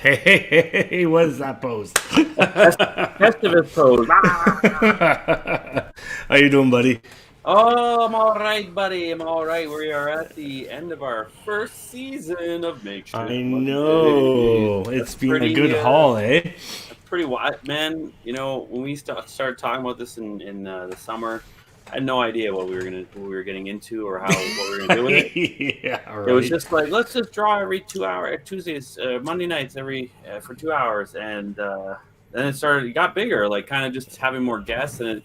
Hey, what is that pose? Festivus pose. How you doing, buddy? Oh, I'm all right, buddy. I'm all right. We are at the end of our first season of I Makeshift Mondays. know. It's been a good haul, eh? That's pretty wild, man. You know, when we started talking about this in the summer, I had no idea what we were getting into, or what we were gonna do with it. Yeah, It was right. just like, let's just draw every 2 hour Tuesdays, Monday nights every for 2 hours, and then it got bigger, like kind of just having more guests, and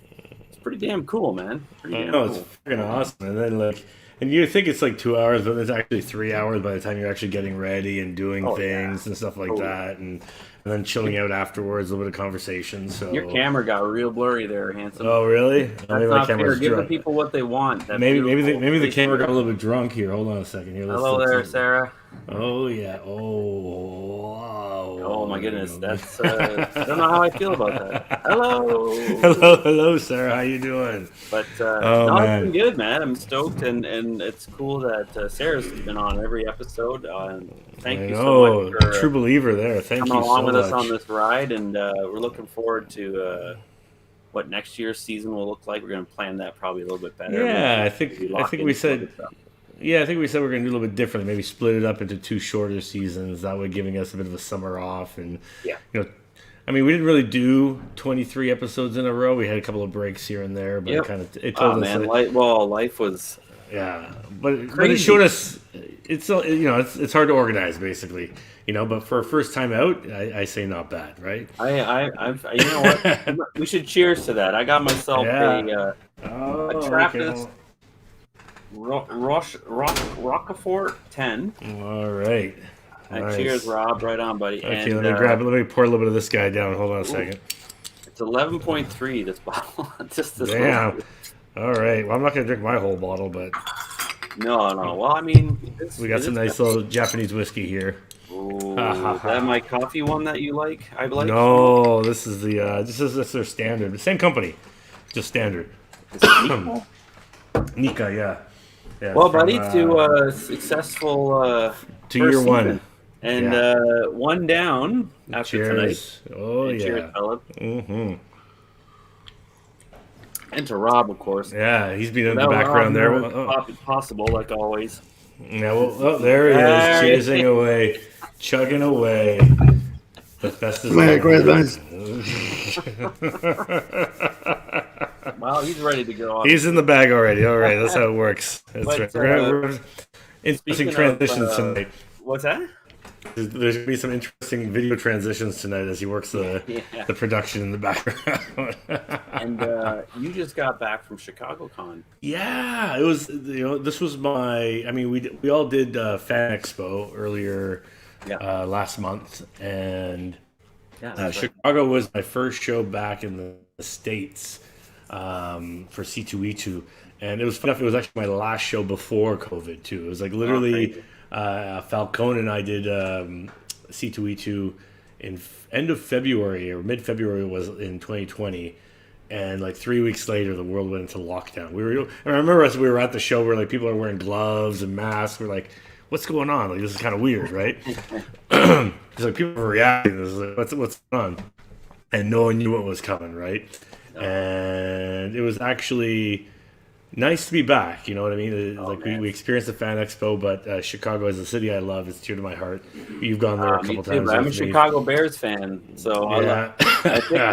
it's pretty damn cool, man. Pretty damn No, it's cool. freaking awesome. And then and you think it's like 2 hours, but it's actually 3 hours by the time you're actually getting ready and doing Oh yeah. things and stuff like Oh that, and then chilling out afterwards, a little bit of conversation. Your So, camera got real blurry there, handsome. oh really? Oh, That's maybe my not fair. camera's Give the drunk. people what they want. That Maybe the beautiful camera got a face. little bit drunk here. Hold on a second. Here, Hello there, Sarah. Oh yeah. Oh Oh my wow. goodness, that's I don't know how I feel about that. Hello. Hello, Sarah. How you doing? But Oh no, it's been man, good, man. I'm stoked, and it's cool that Sarah's been on every episode. And I thank you so much know. for True believer there. Thank coming you along so with us on much. this ride, and we're looking forward to what next year's season will look like. We're going to plan that probably a little bit better. Yeah, Maybe I lock think in we some said other stuff. yeah, I think we said we're gonna do a little bit differently. Maybe split it up into two shorter seasons. That way, giving us a bit of a summer off, and Yeah. you know, I mean, we didn't really do 23 episodes in a row. We had a couple of breaks here and there, but Yep. it Oh told us man, that life was yeah, but it showed crazy. us it's hard to organize basically, But for a first time out, I say not bad, right? You know what? We should cheers to that. I got myself Yeah. a Oh, okay. Trappist Roquefort 10. All right. Cheers, Nice. Rob. Right on, buddy. Okay, And let me pour a little bit of this guy down. Hold on a ooh, second. it's 11.3. This bottle, just this Damn. little. All right. Well, I'm not gonna drink my whole bottle, but No, no. Well, I mean, we got it some is. nice little Japanese whiskey here. Ooh, Ha ha is that my ha. coffee one that you like? I like. No, this is this is their standard. Same company, just standard. Is it Nico? Nika, yeah, yeah. It's Well, from buddy, to a successful to year first one. season, and Yeah. one down after tonight. Cheers. Oh And cheers, yeah. fella. Mm-hmm. And to Rob, of course. Yeah, he's been in the Without Rob, background there. none of this is possible, like always. Yeah, well, oh, there he is, Hey. cheersing away, chugging away. The best is Merry Christmas. Well, he's ready to go. He's in the bag already. All right, that's how it works. That's But right. We're interesting speaking of transitions tonight. what's that? There's gonna be some interesting video transitions tonight as he works Yeah. the production in the background. And you just got back from Chicago Con. Yeah, it was. This was my. I mean, we all did Fan Expo earlier Yeah, last month, and yeah, that's right. Chicago was my first show back in the States for C2E2, and it was fun enough. It was actually my last show before COVID too. It was like Oh, literally crazy. Falcone and I did C2E2 in end of February or mid February was in 2020. And like 3 weeks later, the world went into lockdown. And I remember as we were at the show where like people are wearing gloves and masks. We're like, "What's going on? Like this is kind of weird, right?" It's like people were reacting. This is like, what's going on? And no one knew what was coming, right? And it was actually nice to be back. You know what I mean? Oh Like man, we experienced the Fan Expo, but Chicago is a city I love. It's dear to my heart. You've gone there a me couple too. times But I'm a with me. Chicago Bears fan, so Yeah.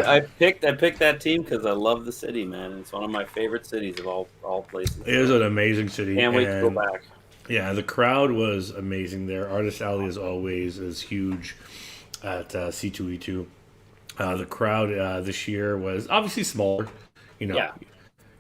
I picked that team because I love the city, man. It's one of my favorite cities of all places. It is an amazing city. Can't wait to go and back. yeah, the crowd was amazing there. Artist Alley, as always, is huge at C2E2. The crowd this year was obviously smaller. You know, Yeah.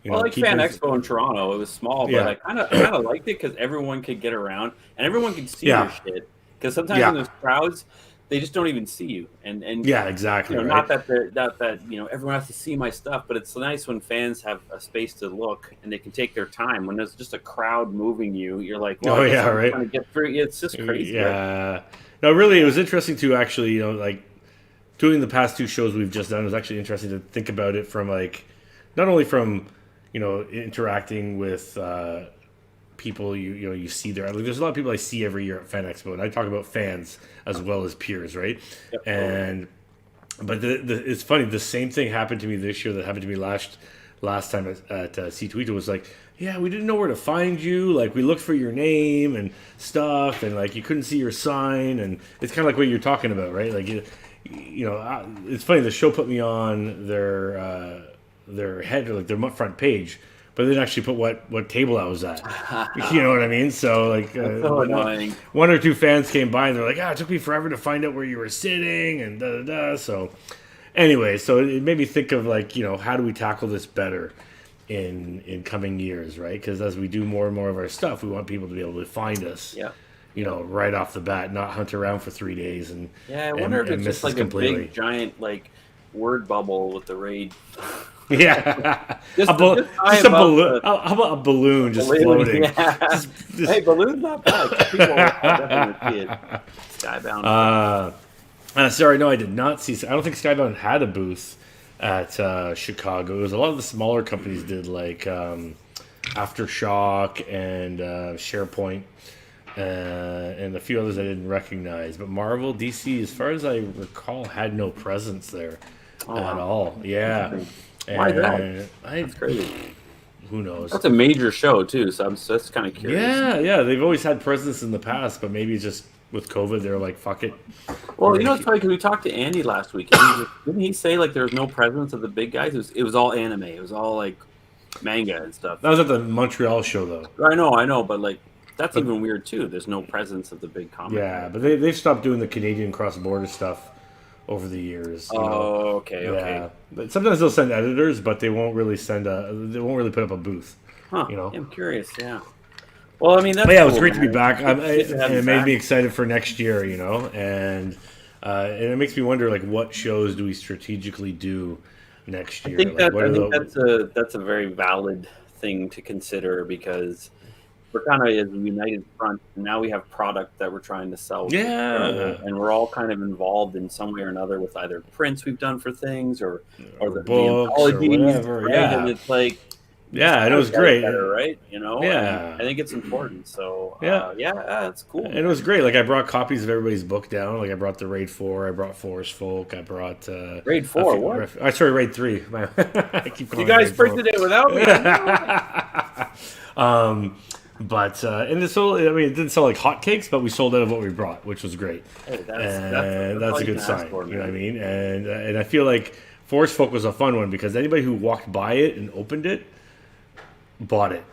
you Well, know, like Fan people's Expo in Toronto, it was small, but yeah, I kind of liked it because everyone could get around and everyone could see your yeah, shit. Because sometimes in yeah, those crowds, they just don't even see you, and yeah, exactly right. not that everyone has to see my stuff, but it's nice when fans have a space to look and they can take their time. When there's just a crowd moving you, you're like, well, Oh I guess yeah, I'm right. trying to get through. It's just crazy, right? Yeah. No, really, it was interesting to actually, like doing the past two shows we've just done. It was actually interesting to think about it from like not only from interacting with people you see there. Like, there's a lot of people I see every year at Fan Expo, and I talk about fans as well as peers, right? Yep. And but it's funny. The same thing happened to me this year that happened to me last time at C2E2. Was like, yeah, we didn't know where to find you. Like, we looked for your name and stuff, and like you couldn't see your sign, and it's kind of like what you're talking about, right? Like, it's funny. The show put me on their head, or like their front page, but they didn't actually put what table I was at. You know what I mean? So like, so annoying. One or two fans came by and they're like, it took me forever to find out where you were sitting, and da da da. So anyway, so it made me think of like, how do we tackle this better in coming years, right? Because as we do more and more of our stuff, we want people to be able to find us. Yeah. Right off the bat, not hunt around for 3 days and I wonder if it's just like a big giant like word bubble with the raid. Yeah, just a balloon. How about a balloon just floating? Yeah. Hey, balloon's not bad. People definitely see it. Skybound. Sorry, no, I did not see. I don't think Skybound had a booth at Chicago. It was a lot of the smaller companies did, like Aftershock and SharePoint. And a few others I didn't recognize, but Marvel, DC, as far as I recall, had no presence there at all. Yeah, why that? That's crazy. Who knows? That's a major show too, so I'm just kind of curious. Yeah, they've always had presence in the past, but maybe just with COVID, they're like, "Fuck it." Well, it's funny because we talked to Andy last week. Didn't he say like there was no presence of the big guys? It was all anime. It was all like manga and stuff. That was at the Montreal show, though. I know, but like. That's even weird too. There's no presence of the big comic. Yeah, but they've stopped doing the Canadian cross-border stuff over the years. Okay. But sometimes they'll send editors, but they won't really they won't really put up a booth. Huh. I'm curious. Yeah. Well, I mean, that's. But yeah, cool, it was great to be back. It made me excited for next year. And it makes me wonder, like, what shows do we strategically do next year? I think that's a very valid thing to consider because. We're kind of as a united front, and now we have product that we're trying to sell. Yeah, and we're all kind of involved in some way or another with either prints we've done for things or the books or whatever. Right? Yeah, and it's like, it was great, better, right? Yeah, I think it's important. So that's cool. And it was great. Like I brought copies of everybody's book down. Like I brought the Raid 4, I brought Forest Folk, I brought Raid 4. What? Sorry, Raid 3. I keep calling you guys printed it without me. But and it didn't sell like hotcakes, but we sold out of what we brought, which was great. Hey, that's a good sign. You know what I mean? And I feel like Forest Folk was a fun one because anybody who walked by it and opened it bought it.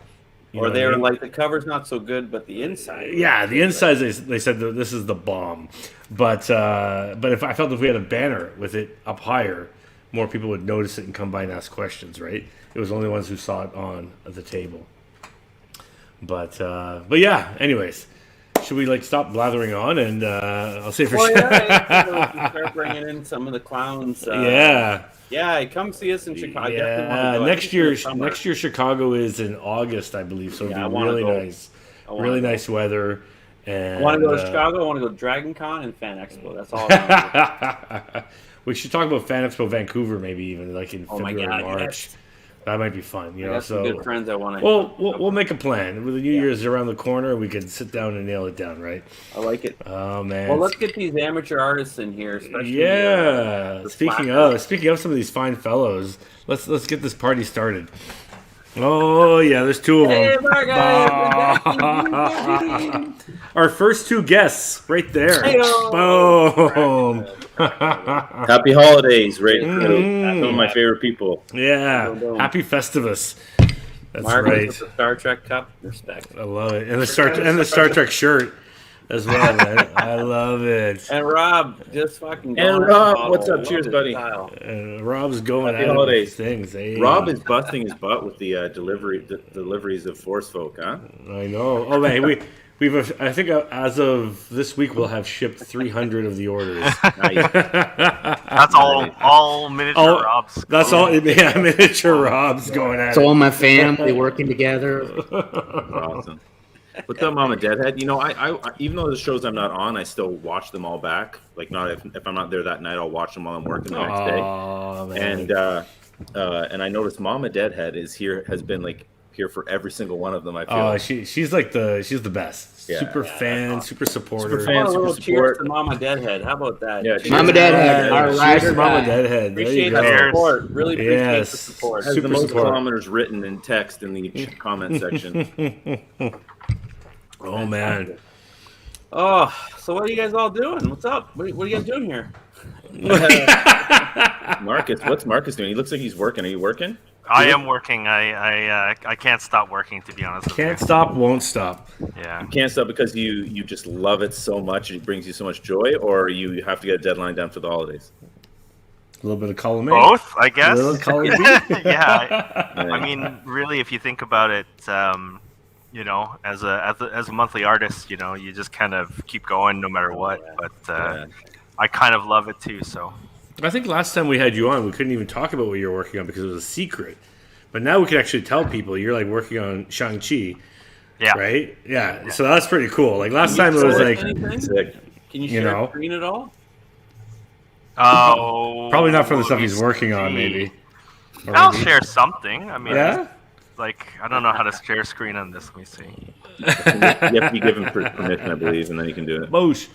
Or they were like, the cover's not so good, but the inside. Yeah, the inside they said that this is the bomb. But if I felt if we had a banner with it up higher, more people would notice it and come by and ask questions. Right? It was only ones who saw it on the table. But yeah. Anyways, should we like stop blathering on and I'll say for sure. Start bringing in some of the clowns. Come see us in Chicago. Yeah, next year Chicago is in August, I believe. So it'll be really nice, nice weather. And I want to go to Chicago. I want to go to Dragon Con and Fan Expo. That's all. I want to do. We should talk about Fan Expo Vancouver, maybe even like in February, March. Yes. That might be fun, I got some good friends I want to. Well, we'll make a plan. With the New Year's around the corner, we can sit down and nail it down, right? I like it. Oh man! Well, let's get these amateur artists in here, especially. Yeah. Speaking of some of these fine fellows, let's get this party started. Oh yeah, there's two of them. Our first two guests, right there. Boom. Happy holidays, right? Some of my favorite people. Yeah. Happy Festivus. That's Marcus right. With the Star Trek cup, respect. I love it, and the Star Trek shirt as well, man. I love it. And Rob, just fucking. And Rob, what's up? Cheers, buddy. Rob's going Happy holidays. Things. Hey. Rob is busting his butt with the deliveries of Force Folk, huh? I know. Oh man, I think as of this week we'll have shipped 300 of the orders. Nice. That's all miniature Robs. That's all. Yeah, miniature Robs going at it. It's all my family working together. Awesome. What's up, Mama Deadhead? I even though the shows I'm not on, I still watch them all back. Like, not if I'm not there that night, I'll watch them while I'm working the next day. Man. And I noticed Mama Deadhead has been like here for every single one of them. I feel. Oh, she's the best. Yeah. Super fan, super supporter. Super fan. A little super cheers support. to Mama Deadhead. How about that? Yeah, Mama Deadhead, our Cheers rider to Mama guy. Deadhead. There you Appreciate the go. support. Really appreciate Yes. the support. Has Super the most support. kilometers written in text in the comment section. Oh man. Oh, so what are you guys all doing? What's up? What are you guys doing here? Marcus, what's Marcus doing? He looks like he's working. Are you working? I am working. I can't stop working, to be honest with Can't stop, won't stop. you. Yeah. Can't stop because you just love it so much. It brings you so much joy, or you have to get a deadline down for the holidays. A little bit of column A. Both, I guess. A little column B. Yeah. I mean, really, if you think about it, you know, as a monthly artist, you know, you just kind of keep going no matter what. But Yeah. I kind of love it too. So I think last time we had you on, we couldn't even talk about what you were working on because it was a secret. But now we can actually tell people you're like working on Shang-Chi, yeah. right? Yeah. So that's pretty cool. Like last time it was like, Sick. Can you You share know. a screen at all? Oh, probably not for the stuff he's working on, maybe. Or I'll maybe- share something. I mean, Yeah. like I don't know how to share screen on this. Let me see. You have to be given permission, I believe, and then you can do it. Boosh.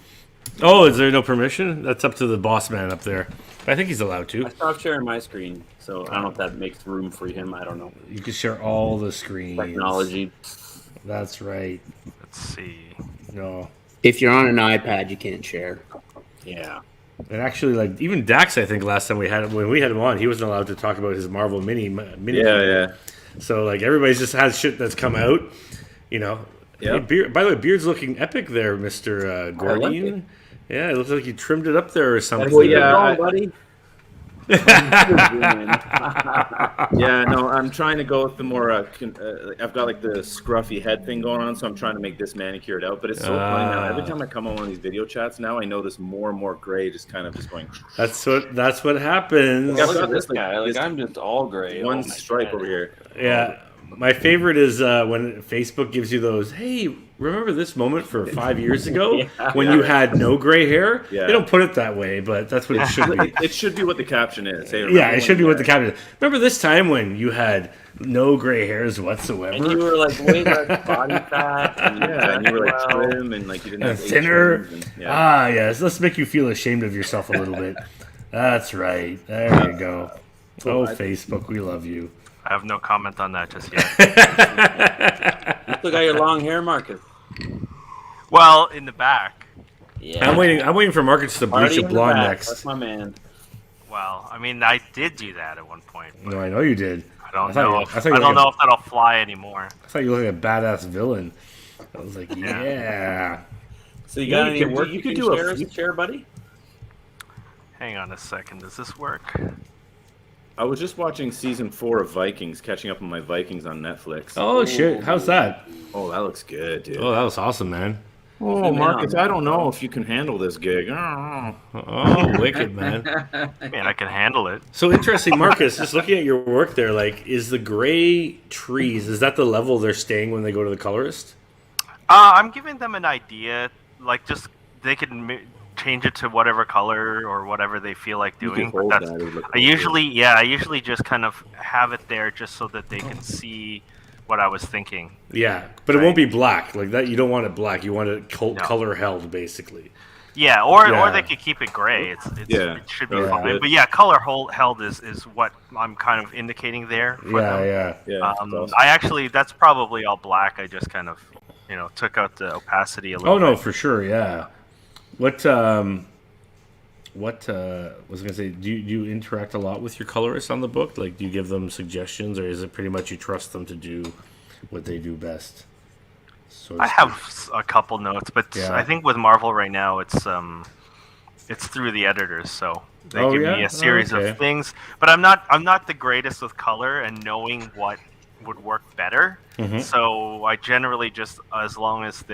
Oh, is there no permission? That's up to the boss man up there. I think he's allowed I to. stopped sharing my screen, so I don't know if that makes room for him. I don't know. You can share all the screens. Technology. That's right. Let's see. No. If you're on an iPad, you can't share. Yeah. And actually, like even Dax, I think last time when we had him on, he wasn't allowed to talk about his Marvel mini. Yeah. So like everybody's just has shit that's come out, you know. Yeah. Hey, by the way, beard's looking epic there, Mister Gordon. Yeah, it looks like you trimmed it up there or something. Well, yeah, Go, buddy. Yeah, no, I'm trying to go with the more. I've got like the scruffy head thing going on, so I'm trying to make this manicured out. But it's so funny now. Every time I come on one of these video chats, now I notice more and more gray, just kind of just going. That's what happens. Yeah. Look at this Like, guy. Like this I'm just all gray. One Oh, my stripe God. over here. Yeah, my favorite is when Facebook gives you those. Hey, remember this moment for 5 years ago Yeah. when you had no gray hair? Yeah. They don't put it that way, but that's what it should be. It should be what the caption is. Hey, Yeah, remember it should be when- what the caption is. Remember this time when you had no gray hairs whatsoever? And you were like way less body fat. And Yeah, and you were like well. trim and like you didn't And have thinner. H-rims and- yeah. Ah, yes. Let's make you feel ashamed of yourself a little bit. That's right. There you go. Oh, Facebook, we love you. I have no comment on that just yet. You still got your long hair, Marcus. Well, in the back. Yeah. I'm waiting for Marcus to bleach Party a in the blonde back. next. That's my man. Well, I mean, I did do that at one point. But No, I know you did. I don't I thought know. you- If, I I, thought you don't were know if that'll fly anymore. I thought you looked like a badass villain. I was like, yeah. So you Yeah, got you any could- work you you could can do a share, few- share, buddy? Hang on a second. Does this work? I was just watching season 4 of Vikings, catching up on my Vikings on Netflix. Oh, shit. How's that? Oh, that looks good, dude. Oh, that was awesome, man. Oh, Marcus, I don't know if you can handle this gig. Oh. Oh, wicked, man. Man, I can handle it. So interesting, Marcus, just looking at your work there, like, is the gray trees, is that the level they're staying when they go to the colorist? I'm giving them an idea. Like, just they can change it to whatever color or whatever they feel like You doing. can hold But that. that's, It would look I usually just kind of have it there just so that they can see what I was thinking. Yeah, but it won't be black. Like that, you don't want it black. You want it No. color held, basically. Yeah, or Yeah. they could keep it gray. Yeah, It should be that's fine. good. But yeah, color held is what I'm kind of indicating there. For them. Yeah. Yeah, that's awesome. That's probably all black. I just kind of, took out the opacity a little Oh, no, bit. for sure, yeah. What was I going to say? Do you interact a lot with your colorists on the book? Like, do you give them suggestions, or is it pretty much you trust them to do what they do best? So to I speak? have a couple notes, but Yeah. I think with Marvel right now, it's through the editors, so they Oh, give yeah? me a Oh, series okay. of things. But I'm not the greatest with color and knowing what would work better. Mhm. So I generally just, as long as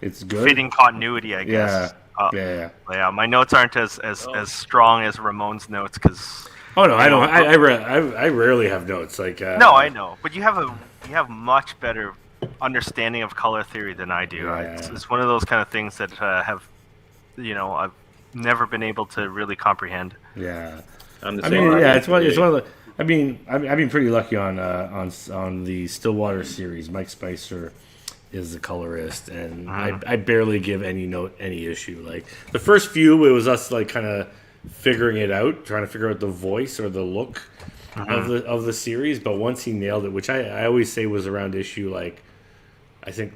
it's good. fitting continuity, I guess. Yeah. My notes aren't as strong as Ramon's notes because. Oh no, I don't. I rarely have notes. Like No, I know, but you have much better understanding of color theory than I do. Yeah. It's one of those kind of things that I've never been able to really comprehend. Yeah. I'm the I same. mean, yeah, it's one of the. I mean, I've been pretty lucky on the Stillwater series. Mike Spicer is the colorist, and I barely give any issue. Like the first few, it was us like kind of figuring it out, trying to figure out the voice or the look of the series. But once he nailed it, which I always say was around issue like I think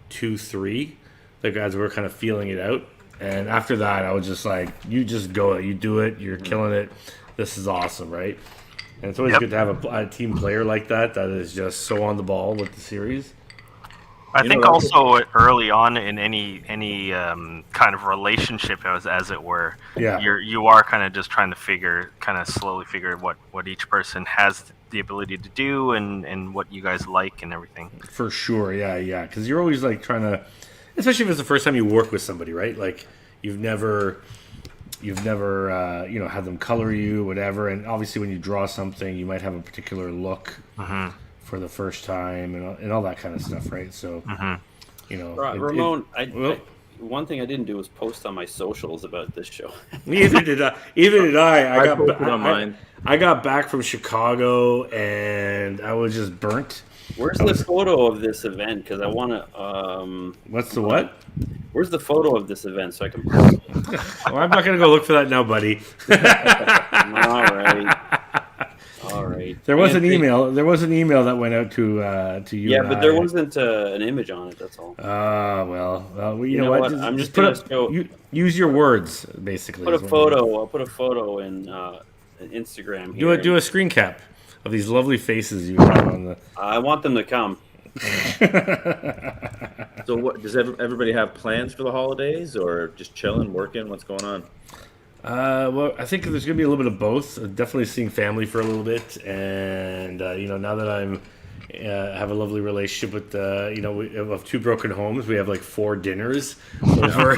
2, 3, the guys were kind of feeling it out. And after that, I was just like, you just go, you do it, you're killing it. This is awesome, right? And it's always good to have a team player like that is just so on the ball with the series. I think also early on in any kind of relationship, as it were, you are kind of just trying to slowly figure what each person has the ability to do and what you guys like and everything. For sure, yeah. Because you're always like trying to, especially if it's the first time you work with somebody, right? Like you've never had them color you, whatever. And obviously, when you draw something, you might have a particular look for the first time and all that kind of stuff, right? So, Ramon, one thing I didn't do was post on my socials about this show. Neither did I. I got back from Chicago and I was just burnt. Where's the photo of this event? Because I want to. What's the what? Where's the photo of this event so I can post it? Well, I'm not going to go look for that now, buddy. All right. There was an email. There was an email that went out to you. Yeah, but there wasn't an image on it. That's all. Well, you know what? I'm just put use your words, basically. I'll put a photo in Instagram. Here do a screen cap of these lovely faces you have on the. I want them to come. So, what does everybody have plans for the holidays, or just chilling, working? What's going on? Well, I think there's going to be a little bit of both. Definitely seeing family for a little bit, and now that I'm have a lovely relationship with we have 2 broken homes. We have like 4 dinners over.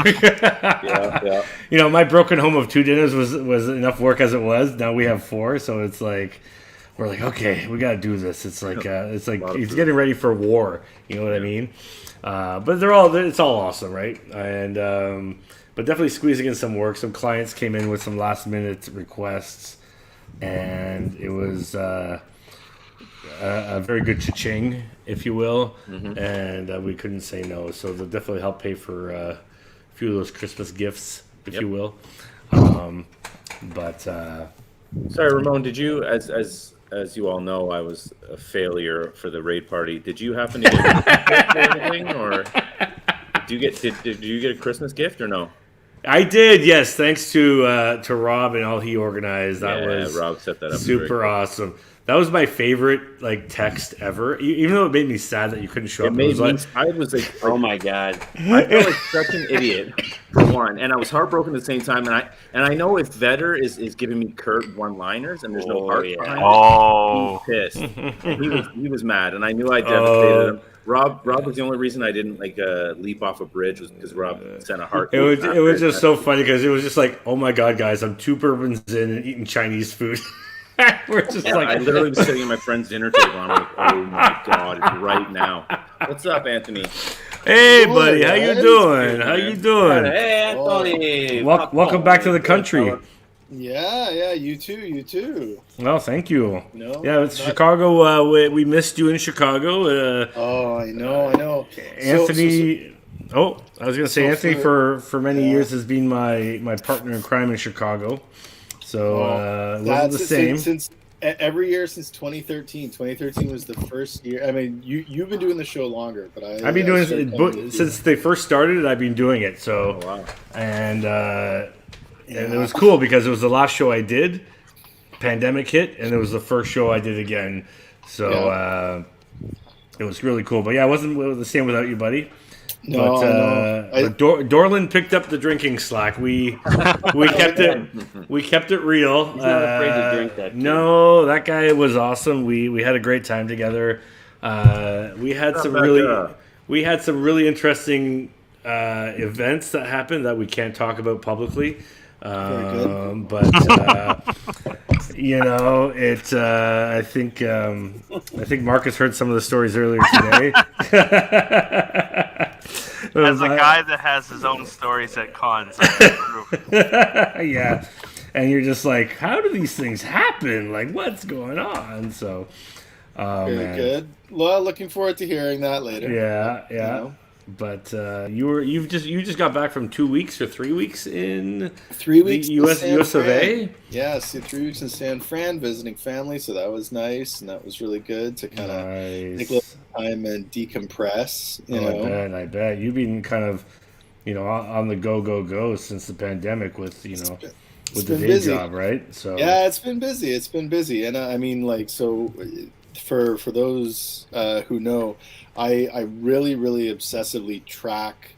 Yeah. My broken home of 2 dinners was enough work as it was. Now we have 4, so it's like we're like, okay, we got to do this. It's like he's getting ready for war. You know what I mean? But it's all awesome, right? And but definitely squeezing in some work. Some clients came in with some last minute requests, and it was a very good cha-ching, if you will. And we couldn't say no. So they'll definitely help pay for a few of those Christmas gifts, if you will. Sorry, Ramon, did you, as you all know, I was a failure for the raid party. Did you happen to get anything, or did you get a Christmas gift or no? I did, yes. Thanks to Rob and all he organized. That was Rob set that up super awesome. That was my favorite text ever. Even though it made me sad that you couldn't show up. I was like, oh my god, I felt like such an idiot for one, and I was heartbroken at the same time. And I know if Vedder is giving me curt one-liners and there's no heart behind it, he's pissed. And he was mad, and I knew I devastated him. Rob was the only reason I didn't leap off a bridge was because Rob sent a heart. It was just so funny because it was just like, oh my god, guys, I'm 2 bourbons in and eating Chinese food. We're just I literally was sitting at my friend's dinner table and I'm like, oh my god, it's right now. What's up, Anthony? Hey, buddy, how you doing? How you doing? Hey, Anthony. Welcome back to the country. Yeah, you too. Well, thank you. No, yeah, it's Chicago. We missed you in Chicago. I know. Anthony. I was going to say Anthony for many years has been my partner in crime in Chicago. So it wasn't the same. Since every year since 2013. 2013 was the first year. I mean, you've been doing the show longer, but I've been doing it since they first started. I've been doing it. So and it was cool because it was the last show I did. Pandemic hit, and it was the first show I did again. So it was really cool. But yeah, it wasn't the same without you, buddy. No, but Dorland picked up the drinking slack. We kept it real. He's not afraid to drink that. No, that guy was awesome. We had a great time together. We had some really interesting events that happened that we can't talk about publicly. But I think Marcus heard some of the stories earlier today. As a guy that has his own stories at cons, yeah. and you're just like, how do these things happen? Like, what's going on? So, Very good. Well, looking forward to hearing that later. Yeah. You know. But you just got back from 2 weeks or 3 weeks in 3 weeks the US of A. Yeah, 3 weeks in San Fran visiting family, so that was nice, and that was really good to kind of take a little time and decompress. You know, I bet you've been kind of, on the go since the pandemic with with the day job, right? So yeah, it's been busy, and I mean, like, so for those who know, I really obsessively track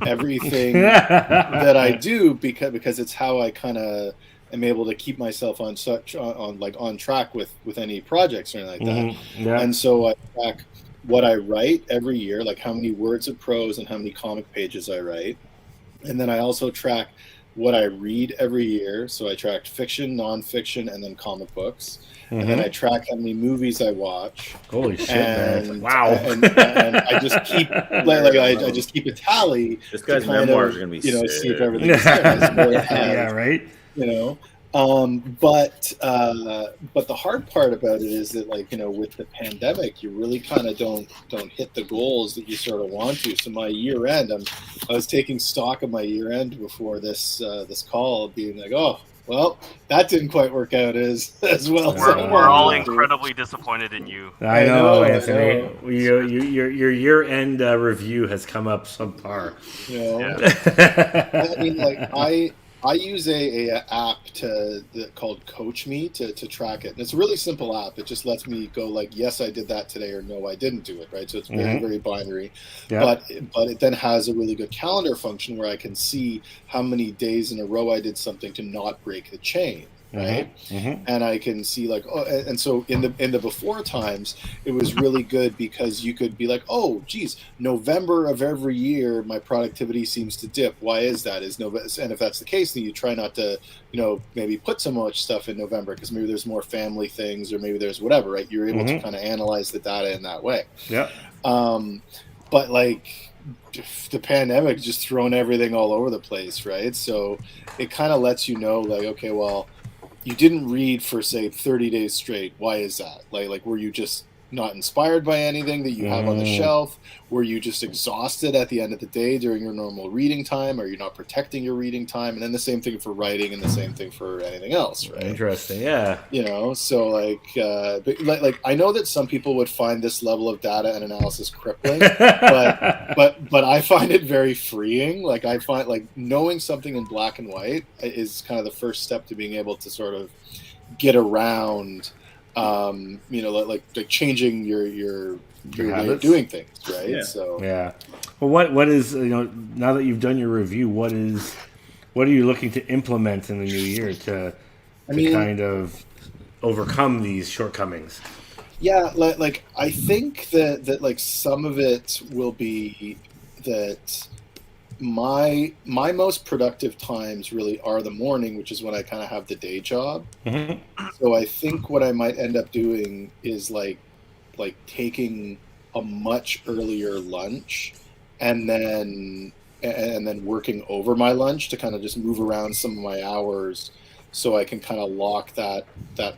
everything that I do because it's how I kind of am able to keep myself on track with any projects or anything like that. Yeah. And so I track what I write every year, like how many words of prose and how many comic pages I write. And then I also track what I read every year. So I tracked fiction, nonfiction, and then comic books. And then I track how many movies I watch. Holy shit, man! Wow. And I just keep I just keep a tally. This guy's memoirs are gonna be see if everything's there. Yeah, right. But the hard part about it is that, like, with the pandemic, you really kind of don't hit the goals that you sort of want to. So my year end, I was taking stock of my year end before this call, being like, oh, well, that didn't quite work out as well. We're all incredibly disappointed in you. I know, Anthony. Your year end review has come up subpar. I mean, like, I use a app called Coach Me to track it. And it's a really simple app. It just lets me go like, yes, I did that today, or no, I didn't do it, right? So it's very, very binary. But it then has a really good calendar function where I can see how many days in a row I did something to not break the chain. Right. And I can see, like, and so in the before times, it was really good because you could be like, oh, geez, November of every year, my productivity seems to dip. Why is that? And if that's the case, then you try not to, maybe put so much stuff in November because maybe there's more family things or maybe there's whatever, right? You're able to kind of analyze the data in that way. Yeah. But like, the pandemic just thrown everything all over the place, right? So it kind of lets you know, like, okay, well, you didn't read for, say, 30 days straight. Why is that? Like, were you just not inspired by anything that you have on the shelf? Were you just exhausted at the end of the day during your normal reading time? Are you not protecting your reading time? And then the same thing for writing and the same thing for anything else, right? Interesting, yeah. So like I know that some people would find this level of data and analysis crippling, but I find it very freeing. Like, I find, like, knowing something in black and white is kind of the first step to being able to sort of get around like changing your way of doing things, right? Yeah. So yeah. Well, what is, now that you've done your review, what are you looking to implement in the new year to kind of overcome these shortcomings? Yeah, like I think that like some of it will be that my most productive times really are the morning, which is when I kind of have the day job. So I think what I might end up doing is like taking a much earlier lunch and then working over my lunch to kind of just move around some of my hours so I can kind of lock that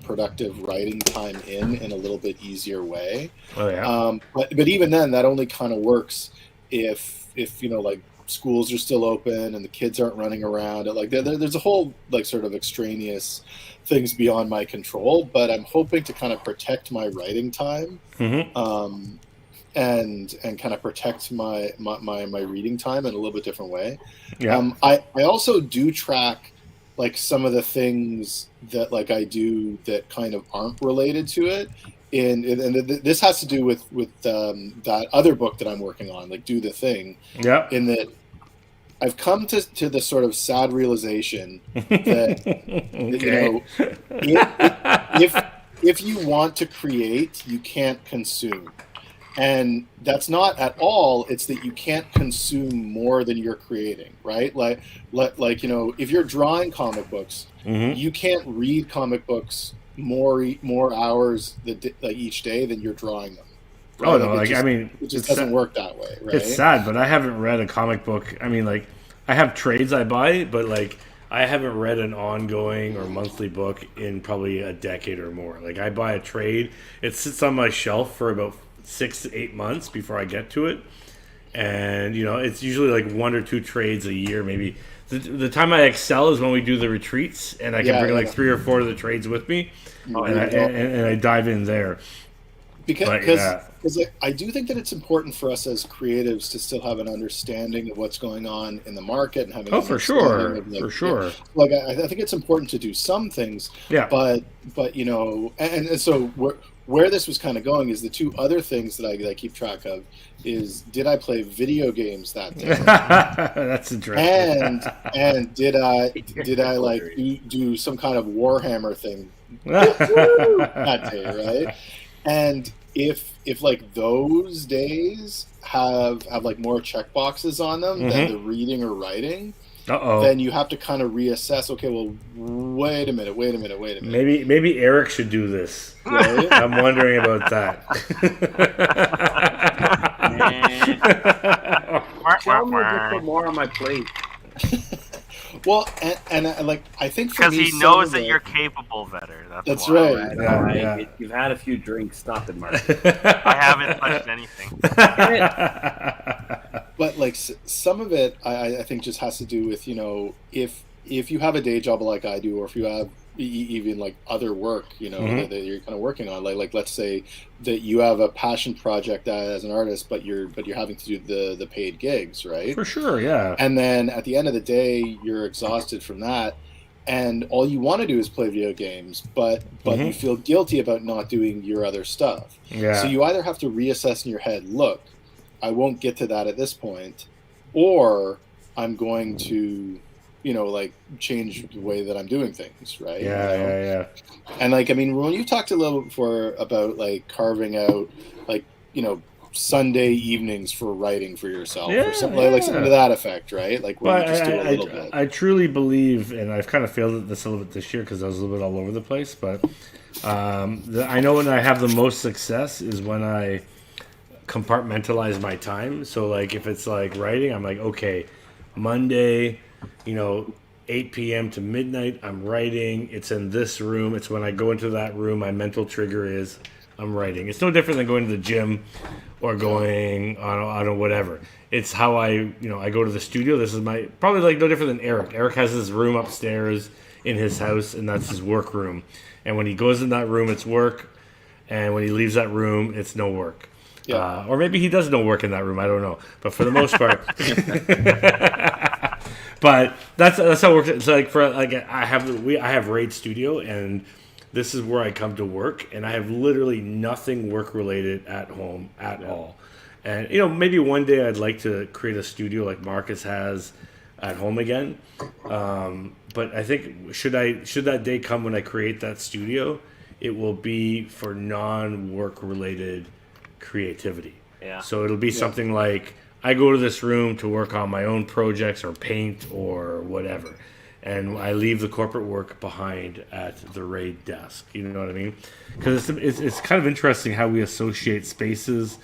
productive writing time in a little bit easier way. Oh yeah. But even then, that only kind of works if like schools are still open and the kids aren't running around. Like there's a whole like sort of extraneous things beyond my control, but I'm hoping to kind of protect my writing time, and kind of protect my reading time in a little bit different way. Yeah. I also do track like some of the things that like I do that kind of aren't related to it. And this has to do with that other book that I'm working on, like Do the Thing. Yeah. In that I've come to the sort of sad realization that, if you want to create, you can't consume. And that's not at all. It's that you can't consume more than you're creating, right? Like if you're drawing comic books, you can't read comic books more hours each day than you're drawing them. Right? Oh no, it just doesn't work that way, right? It's sad, but I haven't read a comic book. I mean, like, I have trades I buy, but like I haven't read an ongoing or monthly book in probably a decade or more. Like I buy a trade, it sits on my shelf for about 6 to 8 months before I get to it, and it's usually like 1 or 2 trades a year, maybe. The time I excel is when we do the retreats, and I can bring like 3 or 4 of the trades with me, and I dive in there. Because I do think that it's important for us as creatives to still have an understanding of what's going on in the market and having for sure. Like I think it's important to do some things, but and so where this was kind of going is the 2 other things that I keep track of is, did I play video games that day? That's interesting. And did I like do some kind of Warhammer thing that day, right? And if like those days have like more check boxes on them than the reading or writing, then you have to kind of reassess. Okay, well, wait a minute. Maybe Eric should do this. Right? I'm wondering about that. Tell me to put more on my plate. Well, and I think because he knows that you're capable, Vedder. That's right. You've had a few drinks. Stop it, Mark. I haven't touched anything. But like some of it, I think just has to do with if you have a day job like I do, or if you have even like other work that you're kind of working on, like let's say that you have a passion project as an artist, but you're having to do the paid gigs, right? For sure, yeah. And then at the end of the day, you're exhausted from that, and all you want to do is play video games, but you feel guilty about not doing your other stuff. Yeah. So you either have to reassess in your head, look, I won't get to that at this point, or I'm going to like change the way that I'm doing things, right? Yeah. And like, I mean, when you talked a little before about like carving out like, Sunday evenings for writing for yourself or something like something to that effect, right? Like where you just do a little bit. I truly believe, and I've kind of failed at this a little bit this year because I was a little bit all over the place, but I know when I have the most success is when I compartmentalize my time. So like if it's like writing, I'm like, okay, Monday, 8 p.m. to midnight, I'm writing. It's in this room. It's when I go into that room, my mental trigger is I'm writing. It's no different than going to the gym or going on a whatever. It's how I go to the studio. This is probably like no different than Eric. Eric has his room upstairs in his house, and that's his work room. And when he goes in that room, it's work. And when he leaves that room, it's no work. Yeah. Or maybe he does no work in that room. I don't know. But for the most part. But that's how it works. It's like I have Raid Studio, and this is where I come to work, and I have literally nothing work related at home at all. And maybe one day I'd like to create a studio like Marcus has at home again. But I think should that day come when I create that studio, it will be for non-work related creativity. Yeah. So it'll be something like I go to this room to work on my own projects or paint or whatever, and I leave the corporate work behind at the Raid desk. You know what I mean? Because it's kind of interesting how we associate spaces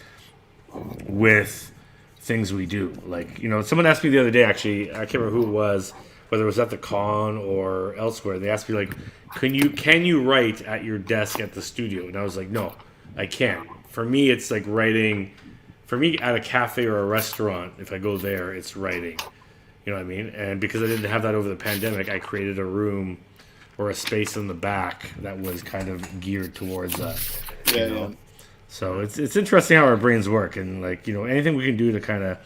with things we do. Like, someone asked me the other day, actually, I can't remember who it was, whether it was at the con or elsewhere. They asked me, like, can you write at your desk at the studio? And I was like, no, I can't. For me, it's like writing. For me, at a cafe or a restaurant, if I go there, it's writing. You know what I mean? And because I didn't have that over the pandemic, I created a room or a space in the back that was kind of geared towards that. Yeah. So it's interesting how our brains work, and like anything we can do to kind of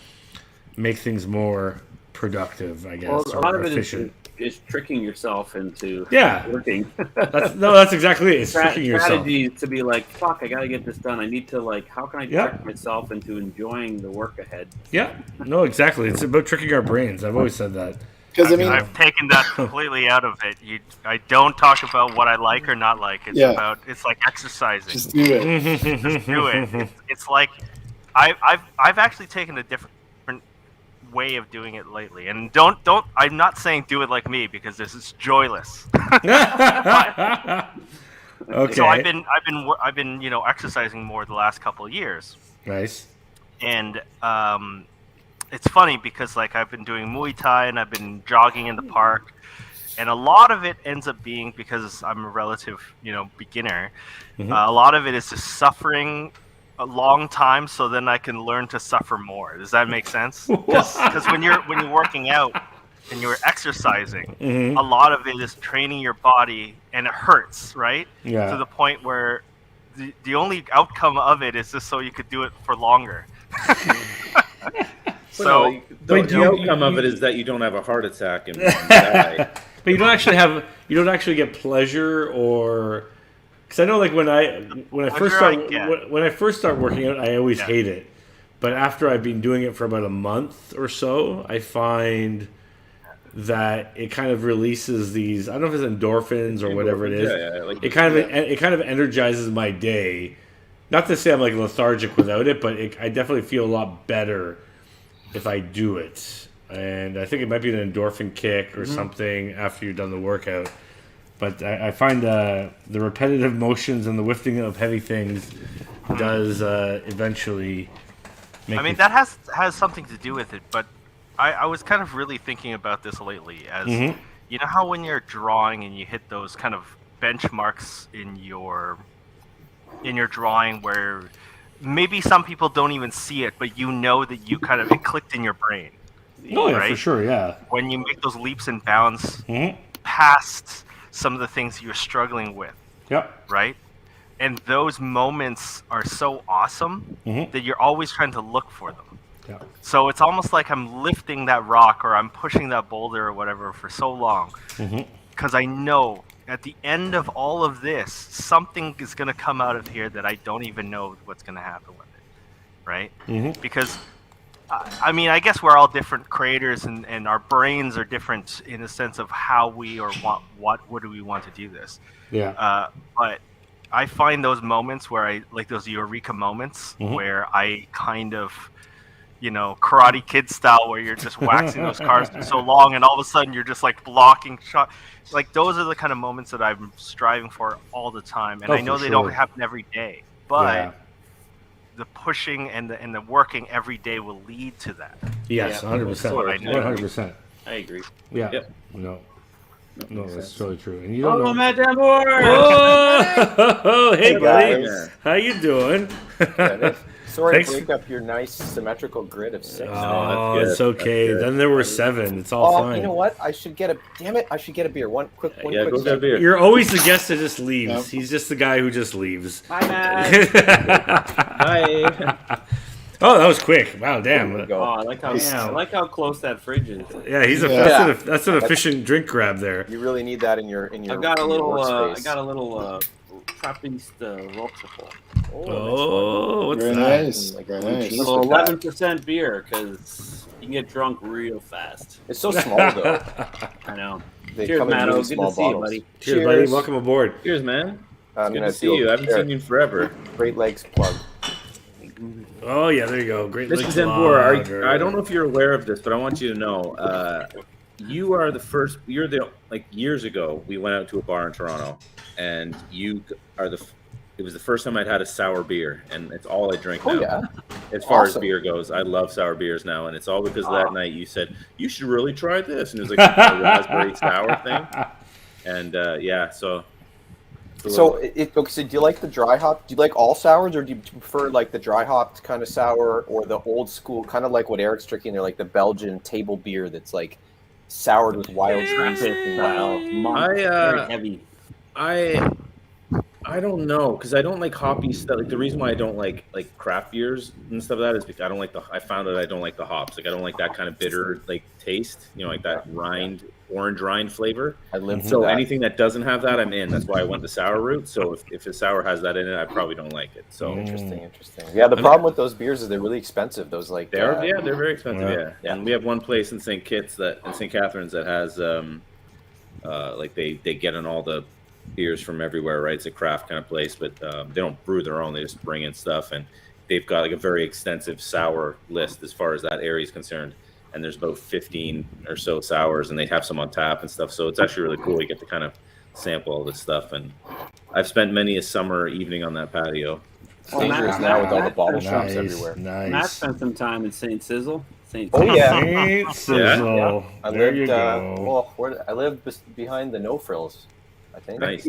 make things more productive, I guess, well, a lot of it is tricking yourself into working. That's exactly it. It's tricking yourself. Strategy to be like, fuck, I gotta get this done. I need to how can I trick myself into enjoying the work ahead? Yeah, no, exactly. It's about tricking our brains. I've always said that. Because I've taken that completely out of it. I don't talk about what I like or not like. It's like exercising. Just do it. Just do it. It's like I've actually taken a different way of doing it lately, and don't I'm not saying do it like me because this is joyless. Okay. So I've been exercising more the last couple of years. Nice. And it's funny because like I've been doing Muay Thai and I've been jogging in the park, And a lot of it ends up being, because I'm a relative, beginner, a lot of it is just suffering a long time so then I can learn to suffer more. Does that make sense? Because when you're working out and you're exercising, a lot of it is training your body, and it hurts, right? Yeah. To the point where the only outcome of it is just so you could do it for longer. So the outcome of it is that you don't have a heart attack and die. But you don't actually get pleasure, or because I know like when I first start working out, I always hate it. But after I've been doing it for about a month or so, I find that it kind of releases these, I don't know if it's endorphins or whatever it is. It kind of energizes my day. Not to say I'm like lethargic without it, but I definitely feel a lot better if I do it. And I think it might be an endorphin kick or something after you've done the workout. But I find the repetitive motions and the lifting of heavy things does eventually make that has something to do with it. But I was kind of really thinking about this lately as, you know how when you're drawing and you hit those kind of benchmarks in your drawing where maybe some people don't even see it, but you know that it clicked in your brain. Oh, yeah, right? for sure, yeah. When you make those leaps and bounds past some of the things you're struggling with. Yep. Right? And those moments are so awesome that you're always trying to look for them. Yeah. So it's almost like I'm lifting that rock or I'm pushing that boulder or whatever for so long. Because I know at the end of all of this, something is going to come out of here that I don't even know what's going to happen with it. Right? Because I guess we're all different creators, and our brains are different in the sense of how we or what do we want to do this. Yeah. But I find those moments where I like those eureka moments where I kind of, Karate Kid style, where you're just waxing those cars for so long, and all of a sudden you're just like blocking shot. Like those are the kind of moments that I'm striving for all the time, and I know they don't happen every day, but the pushing and the working every day will lead to that. Yes, 100%. 100%. I agree. Yeah. Yep. No, that's totally true. And you don't know. Matt Damore! Oh, hey, buddy. guys. How you doing? Sorry to break up your nice symmetrical grid of 6. Oh, it's okay. Then there were 7. It's all fine. You know what? I should get a beer. One quick Go get a beer. You're always the guest that just leaves. He's just the guy who just leaves. Bye, Matt. Bye. Oh, that was quick. Wow, damn. I like how close that fridge is. Yeah, that's an efficient drink grab there. You really need that in your. I got a little trappist Roquefort. Oh, what's Very that? nice. Very nice. 11% beer, because you can get drunk real fast. It's so small though. I know. They Cheers, come in Matto. really Good small to see you, bottles. buddy. Cheers, buddy. Welcome aboard. Cheers, man. I'm Good gonna to see you. I haven't seen you in forever. Great Lakes plug. Oh, yeah, there you go. Great. Mr. Zambor, I don't know if you're aware of this, but I want you to know, you are the first. You're the years ago. We went out to a bar in Toronto, and you are it was the first time I'd had a sour beer, and it's all I drink now. Oh yeah. As far as beer goes, I love sour beers now, and it's all because of that night you said you should really try this, and it was like a raspberry sour thing, and so. So do you like the dry hop? Do you like all sours, or do you prefer like the dry hopped kind of sour, or the old school kind of like what Eric's drinking? They're like the Belgian table beer that's like soured with wild trees. Very heavy. I don't know, because I don't like hoppy stuff. Like the reason why I don't like craft beers and stuff like that is because I don't like I found that I don't like the hops. Like I don't like that kind of bitter taste. Like that orange rind flavor. So anything that doesn't have that, I'm in. That's why I went the sour route. So if the sour has that in it, I probably don't like it. So interesting. Yeah, the problem with those beers is they're really expensive. Those they're very expensive. Yeah. And we have one place in St. Catharines that has they get in all the beers from everywhere, right? It's a craft kind of place, but they don't brew their own. They just bring in stuff, and they've got a very extensive sour list as far as that area is concerned. And there's about 15 or so sours, and they have some on tap and stuff. So it's actually really cool. You get to kind of sample all this stuff. And I've spent many a summer evening on that patio. It's dangerous now with all the bottle shops everywhere. Matt spent some time in St. Sizzle. Saint. Oh yeah. Saint Sizzle. I There lived. you go. I lived behind the No Frills, I think. Nice.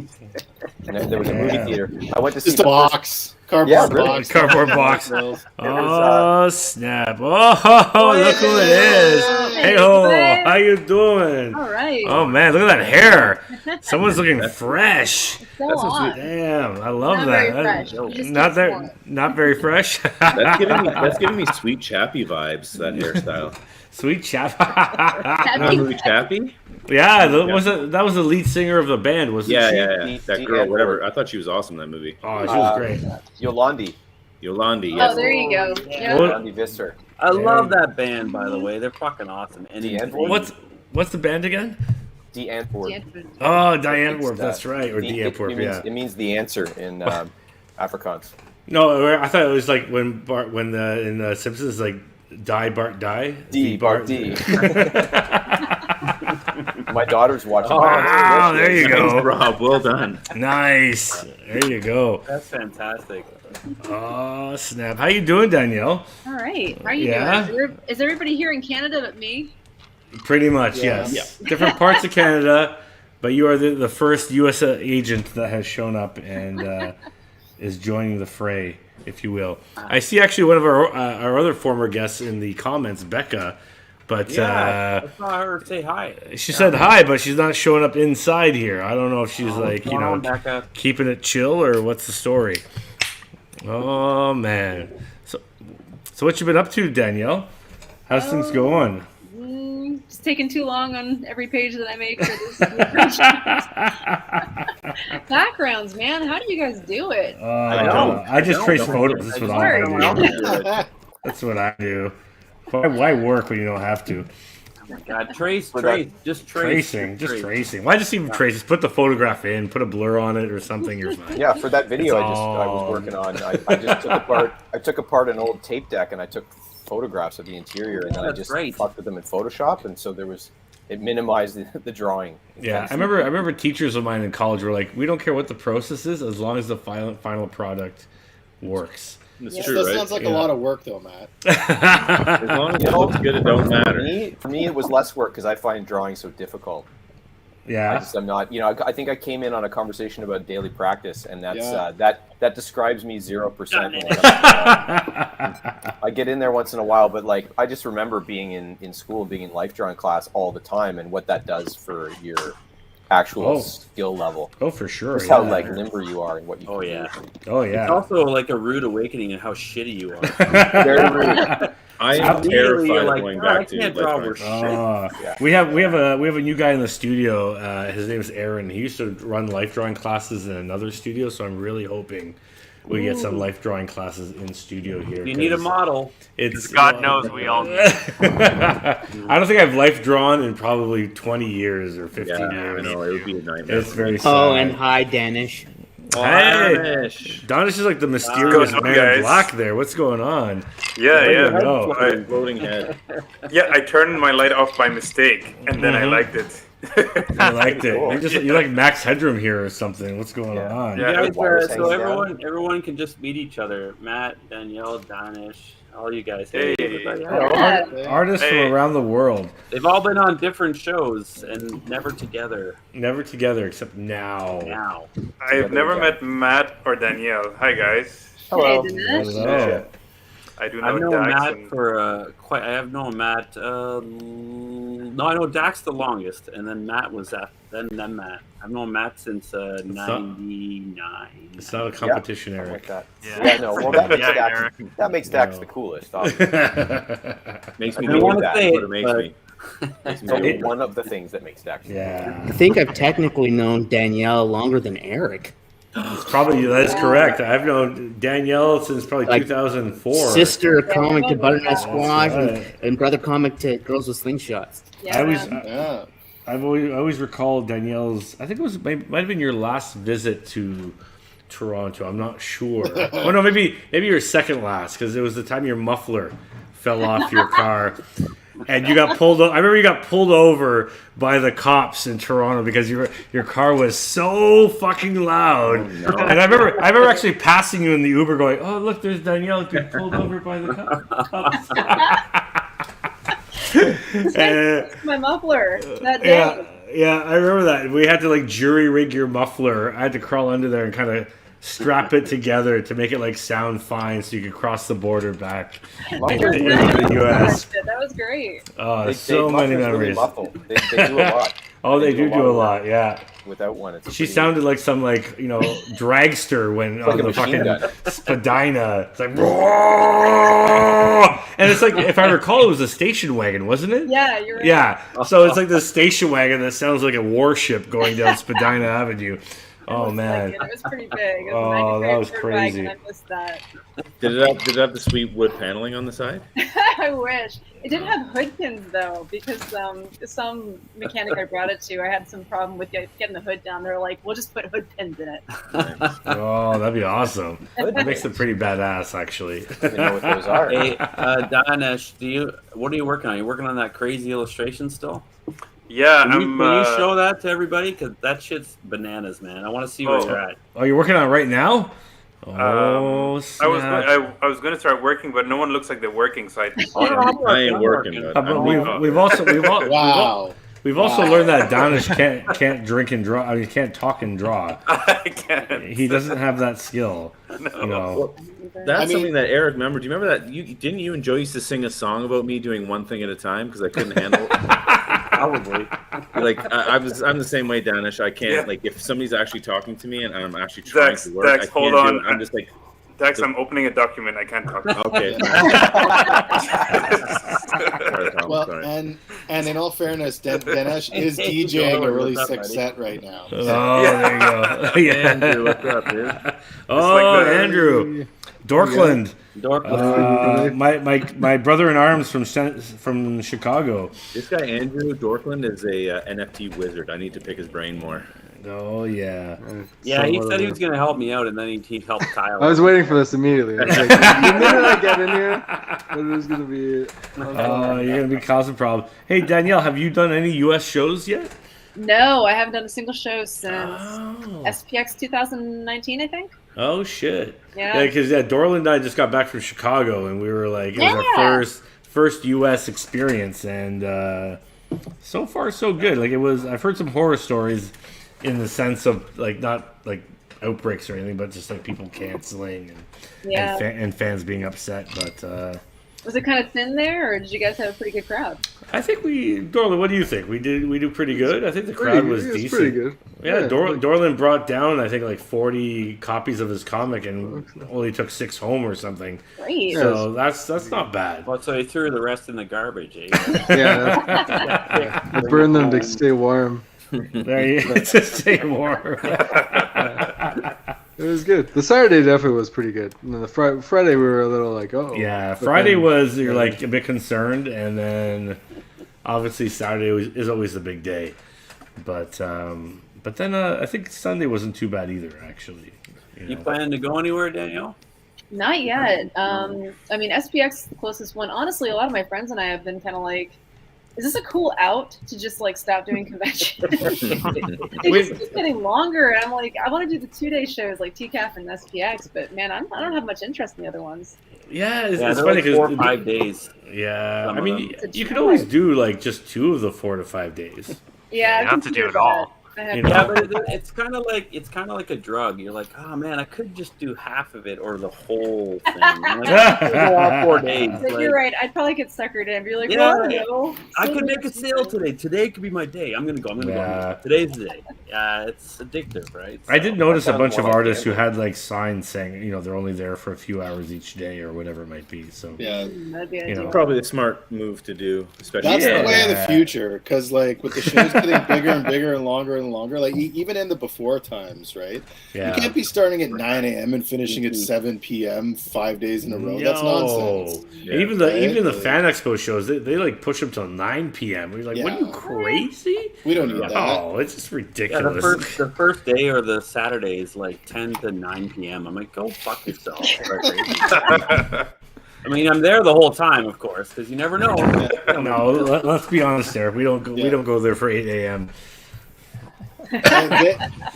And there was a movie theater. I went to see Just a box. Cardboard really? box. Cardboard box. was, Oh, snap. Oh, look who it is. Hey, ho. How you doing? All right. Oh, man, look at that hair. Someone's looking fresh. So That's what's odd. Damn, I love Not that. very fresh. You just Not get that, warm. not very fresh. That's giving me Sweet Chappie vibes. That hairstyle. Sweet chap. Happy- Movie Chappie? Yeah, that was the lead singer of the band, wasn't Yeah, she? yeah. That girl, whatever. I thought she was awesome in that movie. Oh, she was great. Yolandi. Yolandi, yes. Oh, there you go. Yeah. What- Yolandi Visser. I love that band, by the way. They're fucking awesome. And The Antwoord? What's the band again? The Antwoord. Stanford. Oh, Diane Warp. It's That's right, or the- Antwerp. it means, Yeah. It means the answer in Afrikaans. No, I thought it was like when Bart, in the Simpsons, like die Bart die. D, Bart, D. My daughter's watching. Oh, there you Thanks, go. Rob. Well done. Nice. There you go. That's fantastic. Oh, snap. How you doing, Danielle? All right. How are you Yeah? doing? Is everybody here in Canada but me? Pretty much, Yeah. yes. Different parts of Canada, but you are the first U.S. agent that has shown up and is joining the fray, if you will. I see actually one of our other former guests in the comments, Becca, but Yeah, I saw her say hi. she said hi, but she's not showing up inside here. I don't know if she's like, you know, Becca. keeping it chill or what's the story. Oh, man. So what you been up to, Danielle? How's things going? It's taking too long on every page that I make for this. Backgrounds, man. How do you guys do it? I just trace photos. That's what I do. Yeah. That's what I do. Why work when you don't have to? God, trace. Just Tracing. Why just even trace? Just put the photograph in, put a blur on it or something. You're fine. Yeah, for that video It's I was working on, I just took apart an old tape deck and I took photographs of the interior and then I just fucked with them in Photoshop, and so it minimized the drawing. Yeah, I remember teachers of mine in college were like, "We don't care what the process is, as long as the final product works." That's That true, right? sounds like a lot of work, though, Matt. As long as it looks good, it don't matter. For me, it was less work because I find drawing so difficult. Yeah. I'm not, I think I came in on a conversation about daily practice, and that's Yeah. that describes me 0%. I get in there once in a while, but like I just remember being in school and being in life drawing class all the time, and what that does for your actual skill level. Oh, for sure. Just how like limber you are and what you. Oh can yeah. do. Oh yeah. It's also like a rude awakening in how shitty you are. Very rude. I am Immediately, terrified you're of like, going "God, I back to can't like, draw my- worse shit." Yeah. We have a new guy in the studio. His name is Aaron. He used to run life drawing classes in another studio, so I'm really hoping we get some life drawing classes in studio here. You need a 'cause model. It's God knows we all need. I don't think I've life drawn in probably 20 years or 15 Yeah, I years. know, it would be a nightmare. It's very sad. Oh, and hi, Danish. Hey, Danish. Donish is like the mysterious What's up, man in guys? black there. What's going on? Yeah, I yeah. don't know. Floating head. Yeah, I turned my light off by mistake, and then I liked it. I liked it. Cool. You're like Max Headroom here or something. What's going on? Yeah. You guys Wires so hangs down. everyone can just meet each other. Matt, Danielle, Danish, all you guys. Hey. everybody. Yeah. Artists Hey. from around the world. They've all been on different shows and never together. Never together except now. Now. I've never met Matt or Danielle. Hi, guys. Hello. Hey, Dinesh. Hello. I do know I've known Dax. Matt and- for quite. I have known Matt. No, I know Dax the longest, and then Matt was that. Then Matt. I've known Matt since '99. It's not a competition, Something Eric. like that. Yeah. Yeah, no. Well, that makes Yeah, Dax. Eric. That makes Dax No. the coolest. Obviously. Makes me I don't do wanna that. say That's what it, it makes but- me. Makes me It's only do one of the things that makes Dax. Yeah. I think I've technically known Danielle longer than Eric. Probably that is correct. I've known Danielle since probably Like 2004. Sister comic to Butternut Squash right. and brother comic to Girls with Slingshots. Yeah, I always, man. Yeah. I've always recalled Danielle's. I think it was might have been your last visit to Toronto. I'm not sure. Oh no, maybe your second last, because it was the time your muffler fell off your car. And you got pulled. I remember you got pulled over by the cops in Toronto because your car was so fucking loud. And I remember actually passing you in the Uber, going, "Oh look, there's Danielle getting pulled over by the cops." My muffler that day. Yeah, I remember that. We had to like jury rig your muffler. I had to crawl under there and kind of strap it together to make it like sound fine so you could cross the border back into the U.S. That was great. Oh, so many memories. Really they do a lot. Oh, they do a lot, yeah. Without one, she sounded like some dragster when on the fucking Spadina. It's like, and it's like, if I recall, it was a station wagon, wasn't it? Yeah, you're right. Yeah, so it's like this station wagon that sounds like a warship going down Spadina Avenue. Oh man! It was pretty big. Oh, that was crazy. I missed that. Did it have the sweet wood paneling on the side? I wish it didn't have hood pins though, because some mechanic I brought it to, I had some problem with getting the hood down. They're like, "We'll just put hood pins in it." Oh, that'd be awesome. That makes it pretty badass, actually. I don't know what those are. Hey, Danesh, what are you working on? You working on that crazy illustration still? Yeah, Can you show that to everybody? Because that shit's bananas, man. I want to see where you're at. Oh, you're working on it right now? Oh, I was going to start working, but no one looks like they're working, so I ain't working. We've also Wow. We've also learned that Danish can't drink and draw. I mean, can't talk and draw. I can't. He doesn't have that skill. No. Well, that's something that Eric remembered. Do you remember that? Didn't you and Joe used to sing a song about me doing one thing at a time because I couldn't handle it? Probably. Like I'm the same way, Danish. I can't like if somebody's actually talking to me and I'm actually trying to work. Dex, hold on. I'm just like. Dex, I'm opening a document. I can't talk. Okay. Well, and in all fairness, Danesh is DJing a really sick set right now. Oh, there you go. Yeah. Andrew, what's up, dude? Oh, Andrew. Dorkland. My brother in arms from Chicago. This guy Andrew Dorkland is a NFT wizard. I need to pick his brain more. Oh yeah. Yeah, he said he was going to help me out, and then he'd help Kyle. I was waiting for this immediately. I was like, the minute I get in here, it was going to be. Oh, you're going to be causing problems. Hey Danielle, have you done any U.S. shows yet? No, I haven't done a single show since SPX 2019, I think. Oh shit! Yeah, because Dorland and I just got back from Chicago, and we were like, it was our first U.S. experience, and so far so good. Like it was, I've heard some horror stories, in the sense of like not like outbreaks or anything, but just like people canceling and fans being upset. But was it kind of thin there, or did you guys have a pretty good crowd? I think Dorland, what do you think? We do pretty good. I think the crowd was decent. Pretty good. Yeah, Dorland brought down, I think, like 40 copies of his comic and only took 6 home or something. Great. So that's not bad. Well, so he threw the rest in the garbage, eh? Yeah, burn them to stay warm. There you go. To stay warm. It was good. The Saturday definitely was pretty good. And then the Friday we were a little like, oh. Yeah, Friday you're like a bit concerned, and then obviously Saturday is always the big day. But then I think Sunday wasn't too bad either, actually. You planning to go anywhere, Danielle? Not yet. I mean, SPX is the closest one. Honestly, a lot of my friends and I have been kind of like, is this a cool out to just like stop doing conventions? They just keep getting longer, and I'm like, I want to do the 2-day shows like TCAF and SPX, but man, I don't have much interest in the other ones. Yeah, it's funny like because 4 or 5 days. Yeah, I mean, you could always do like just 2 of the 4 to 5 days. Yeah, you have to do it all. Yeah, but it's kind of like a drug. You're like, oh man, I could just do half of it or the whole thing. Like, go all 4 days. But like, you're right. I'd probably get suckered in and be like, I could make a sale today. Today could be my day. I'm gonna go. Go. Today's the day. Yeah, it's addictive, right? So, I did notice a bunch of artists who had like signs saying, they're only there for a few hours each day or whatever it might be. So that'd be ideal. Probably a smart move to do. Especially that's the way of the future, because like with the shows getting bigger and bigger and longer, like even in the before times, right? Yeah. You can't be starting at 9 a.m. and finishing at 7 p.m. 5 days in a row. That's nonsense. Yeah. Even the Fan Expo shows, they like push them till 9 p.m. You're like, what are you, crazy? We don't need that. Oh, it's just ridiculous. The first day or the Saturday is like 10 to 9 p.m. I'm like, go fuck yourself. I mean, I'm there the whole time, of course, because you never know. No, let's be honest there. We don't go there for 8 a.m.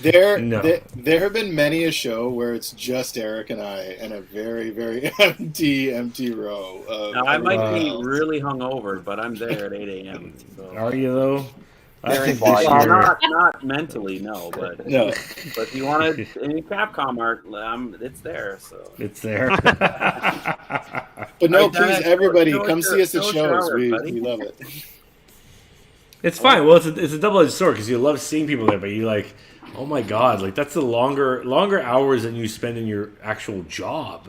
There have been many a show where it's just Eric and I and a very, very empty row. Now, I might be really hungover, but I'm there at 8 a.m. So. Are you though? I think Well, this year... not mentally, no, but No. But if you wanted any Capcom art, it's there. So It's there. But no, please, everybody, come see us at shows. We love it. It's fine. Well, it's a double-edged sword because you love seeing people there, but you like, oh my god, like that's the longer hours than you spend in your actual job.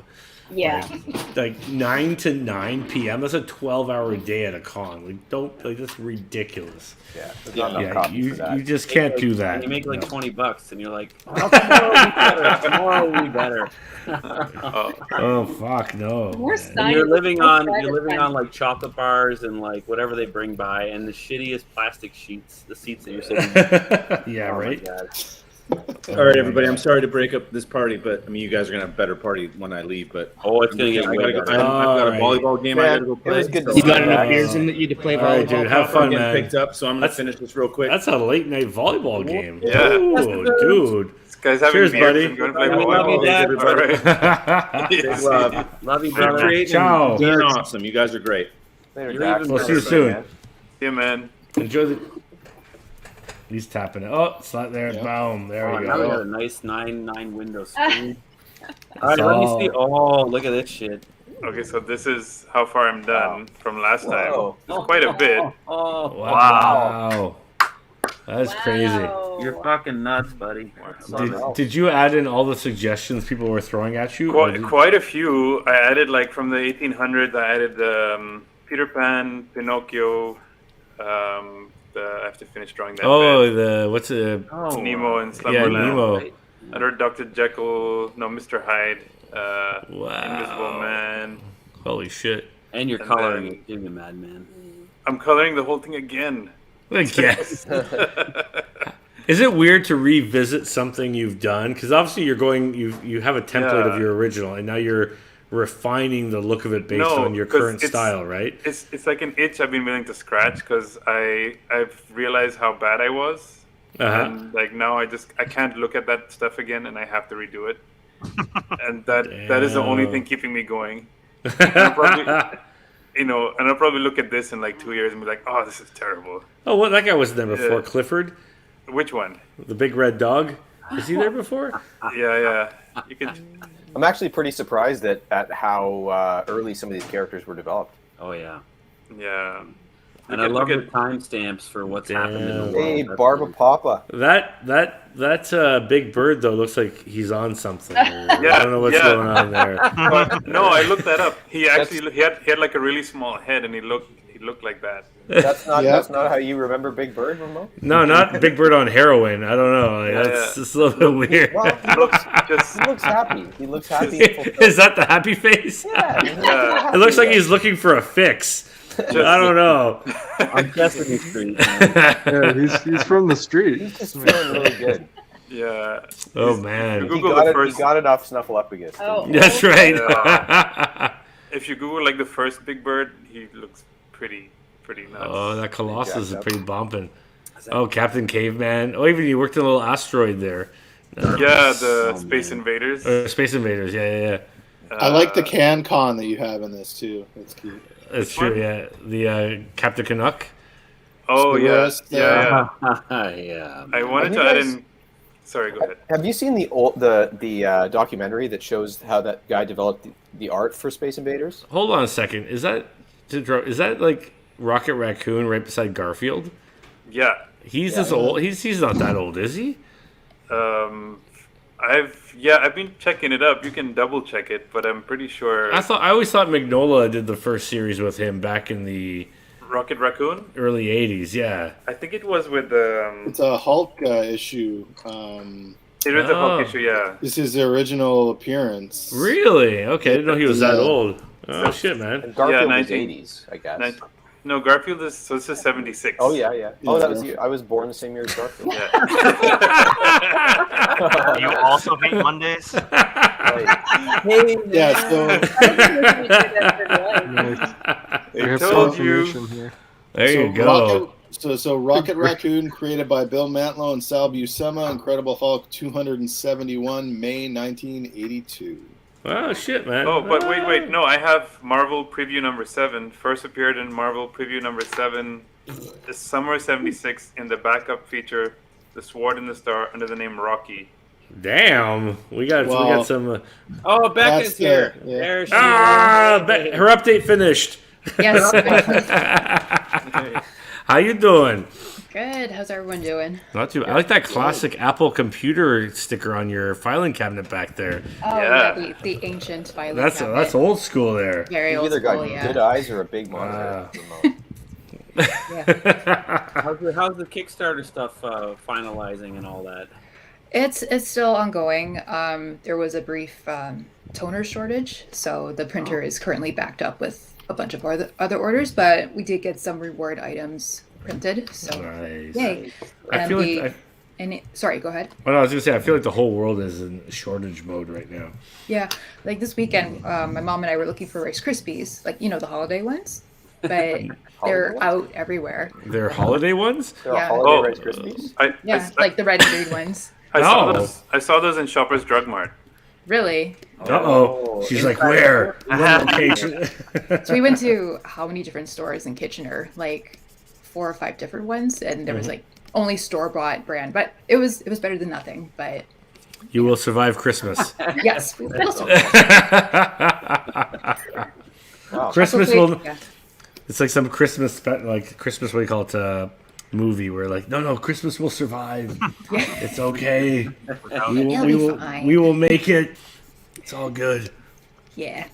Yeah. Like 9 to 9 p.m. That's a 12-hour day at a con. Like that's ridiculous. Yeah. You just can't do that. And you make like $20, and you're like, tomorrow will be better. Oh fuck no. And you're living on like chocolate bars and like whatever they bring by, and the shittiest plastic sheets, the seats that you're sitting in. Yeah, right. All right, everybody. I'm sorry to break up this party, but I mean, you guys are gonna have a better party when I leave. But it's gonna get. I've got a volleyball game I gotta go play. You got enough beers in you to play volleyball? All right, dude, have fun, I'm man. getting picked up, so I'm gonna finish this real quick. That's a late night volleyball game. Yeah. Ooh, dude. This guy's having Cheers, beers buddy. and going to play Love you, volleyball. Dad. All right. Big love. Love you, brother. Great. Ciao. Being awesome. You guys are great. Later, You're Dax. even We'll see you soon. Man. Yeah, man. Enjoy the. He's tapping it. Oh, it's not there. Yep. Boom. There we Now we got go. a nice 9 window screen. All right, let me see. Oh, look at this shit. Okay, so this is how far I'm done from last Whoa. time. It's quite a bit. Oh, Wow. That's crazy. you're fucking nuts, buddy. Did you add in all the suggestions people were throwing at you? Quite a few. I added like from the 1800s. I added the Peter Pan, Pinocchio. I have to finish drawing that. What's it? It's Nemo and Slumberland. Yeah, Nemo. Under Dr. Jekyll, Mr. Hyde, Wow. Invisible Man. Holy shit. And you're coloring it, being a madman. I'm coloring the whole thing again. I guess. Is it weird to revisit something you've done? Because obviously you have a template of your original, and now you're refining the look of it based on your current style, right? It's like an itch I've been willing to scratch because I've realized how bad I was, and like now I can't look at that stuff again, and I have to redo it, and that is the only thing keeping me going. And I'll probably look at this in like 2 years and be like, oh, this is terrible. Oh, well, that guy wasn't there before. Clifford, which one? The big red dog. Was he there before? Yeah. You can. I'm actually pretty surprised at how early some of these characters were developed. Oh yeah. Yeah. And I love the timestamps for what's happened in the world. Hey, Barba Papa. That big bird though looks like he's on something. I don't know what's going on there. No, I looked that up. He actually he had like a really small head, and he looked like that. That's not how you remember Big Bird, Ramon? No, not Big Bird on heroin. I don't know. That's just a little bit weird. Well, he looks happy. He looks happy. Is that the happy face? Yeah. It looks like he's looking for a fix. I don't know. I'm Sesame Street. Yeah, he's from the street. He's just feeling really good. Yeah. Oh man. He got it off Snuffleupagus. Oh. That's right. Yeah. If you Google like the first Big Bird, he looks pretty nuts. Oh, that Colossus is pretty bumping. Oh, Captain Caveman. Oh, even you worked in a little asteroid there. Yeah, the Space Invaders. Space Invaders. Yeah. I like the CanCon that you have in this too. That's cute. That's true. Yeah, the Captain Canuck. Oh yeah. Yeah. I wanted to add in. Sorry, go ahead. Have you seen the documentary that shows how that guy developed the art for Space Invaders? Hold on a second. Is that like Rocket Raccoon right beside Garfield? Yeah. He's this old. He's not that old, is he? I've been checking it up. You can double check it, but I'm pretty sure. I always thought Magnola did the first series with him back in the Rocket Raccoon early '80s. Yeah, I think it was with It's a Hulk issue. It was a Hulk issue. Yeah. This is the original appearance. Really? Okay, I didn't know he was that old. Oh shit, man. And Garfield was 80s, I guess. No, Garfield is this is 76. Oh yeah. Oh, that was you. I was born the same year as Garfield. Yeah. You also hate Mondays? Hey, Yeah. So We have told confirmation here. There you go. So Rocket Raccoon, created by Bill Mantlo and Sal Buscema. Incredible Hulk 271, May 1982. Oh shit, man! Oh, but wait, no, I have Marvel Preview number 7. First appeared in Marvel Preview number 7, the summer '76 in the backup feature, The Sword and the Star, under the name Rocky. Damn, we got some. Oh, Becca's here. Yeah. There she is. Her update finished. Yes. How you doing? Good. How's everyone doing? Not too. I like that classic Apple computer sticker on your filing cabinet back there. Oh yeah, the ancient filing cabinet. That's old school there. Very You old either school, got good eyes or a big monitor. How's the Kickstarter stuff finalizing and all that? It's still ongoing. There was a brief toner shortage, so the printer is currently backed up with a bunch of other orders, but we did get some reward items printed. So nice. Yay! I feel like. Sorry, go ahead. Well, I was gonna say I feel like the whole world is in shortage mode right now. Yeah, like this weekend, my mom and I were looking for Rice Krispies, like the holiday ones, but they're out everywhere. They're holiday ones? There are holiday Rice Krispies? Like the red and green ones. I saw those in Shoppers Drug Mart. Really? Uh-oh. She's like, where? What location? So we went to how many different stores in Kitchener? Like 4 or 5 different ones, and there was like only store-bought brand, but it was better than nothing. But you will survive Christmas. Yes, we will survive. Wow. Christmas will. Yeah. It's like some Christmas, like Christmas. What do you call it? Movie where like no, Christmas will survive. It's okay. We will make it. It's all good. Yeah.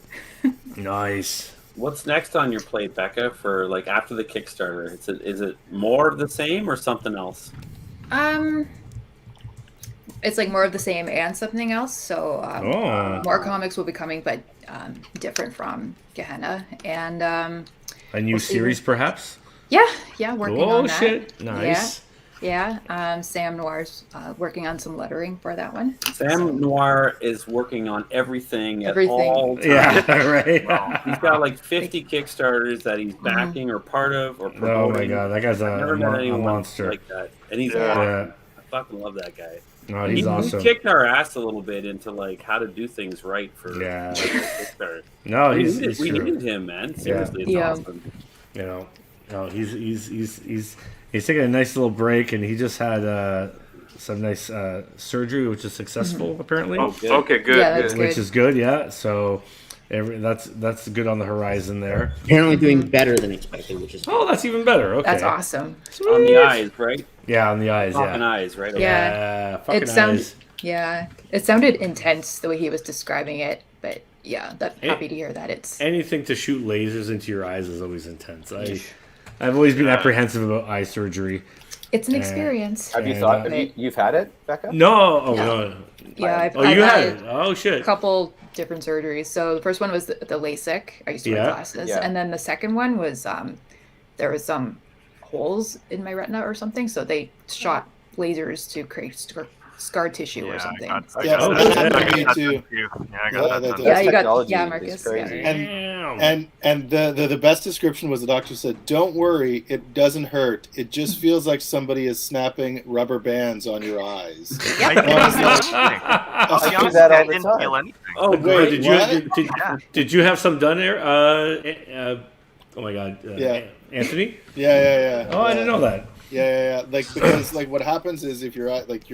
Nice. What's next on your plate, Becca, for like after the Kickstarter? Is it more of the same or something else? It's like more of the same and something else. So more comics will be coming, but different from Gehenna, and a new series perhaps. Yeah, working on that. Oh shit! Nice. Yeah. Sam Noir's working on some lettering for that one. Sam Noir is working on everything at all times. Yeah, right. Wow. He's got like 50 Kickstarters that he's backing or part of or promoting. Oh my god, that guy's a monster. Like that. And he's awesome. I fucking love that guy. No, he's awesome. He kicked our ass a little bit into like how to do things right for Kickstarter. No, we needed him, man. Seriously, it's awesome. No, he's taking a nice little break, and he just had some nice surgery, which is successful apparently. Oh, good. Okay, good. Yeah, that's good. Which is good, yeah. So that's good on the horizon there. Apparently doing better than expected, which is that's even better. Okay, that's awesome. Sweet. On the eyes, right? Yeah, on the eyes. Fucking eyes, right? Yeah, fucking eyes. Yeah, it sounded intense the way he was describing it, but yeah, happy to hear that it's anything to shoot lasers into your eyes is always intense. I've always been apprehensive about eye surgery. It's an experience. Have you thought you've had it, Becca? No. No. Yeah, I've you had it. Oh shit. A couple different surgeries. So the first one was the LASIK. I used to wear glasses, and then the second one was there was some holes in my retina or something, so they shot lasers to create scar tissue or something. I got that too. Yeah, Marcus. And the best description was the doctor said, "Don't worry, it doesn't hurt. It just feels like somebody is snapping rubber bands on your eyes." I do that all the time. Oh, wait, did you have some done there? Oh my god. Anthony? Yeah. Oh, I didn't know that. Yeah. Like because like what happens is if your eyes like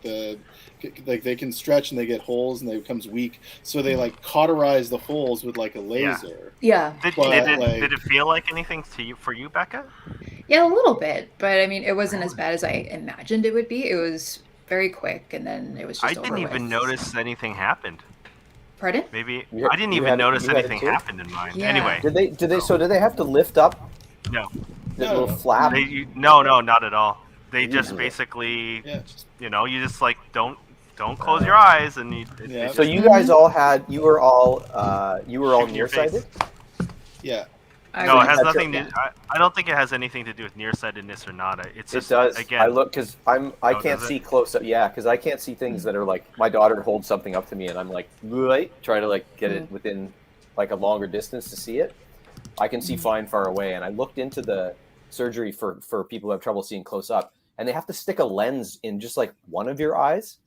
they can stretch and they get holes and they becomes weak, so they like cauterize the holes with like a laser. Yeah. Did it feel like anything for you, Becca? Yeah, a little bit, but I mean, it wasn't as bad as I imagined it would be. It was very quick, and then it was just I didn't even notice anything happened. Pardon? Maybe I didn't even notice anything happened in mine. Yeah. Anyway, did they? So did they have to lift up? No. The little flap? No, not at all. They just basically, you just like don't close your eyes and you. So you guys you were all nearsighted? Yeah. No, it has nothing to. I don't think it has anything to do with nearsightedness or not. It's just, it does. Again, I look because I can't see close up. Yeah, because I can't see things that are like my daughter holds something up to me and I'm like try to like get it within like a longer distance to see it. I can see fine far away, and I looked into the surgery for people who have trouble seeing close up, and they have to stick a lens in just like one of your eyes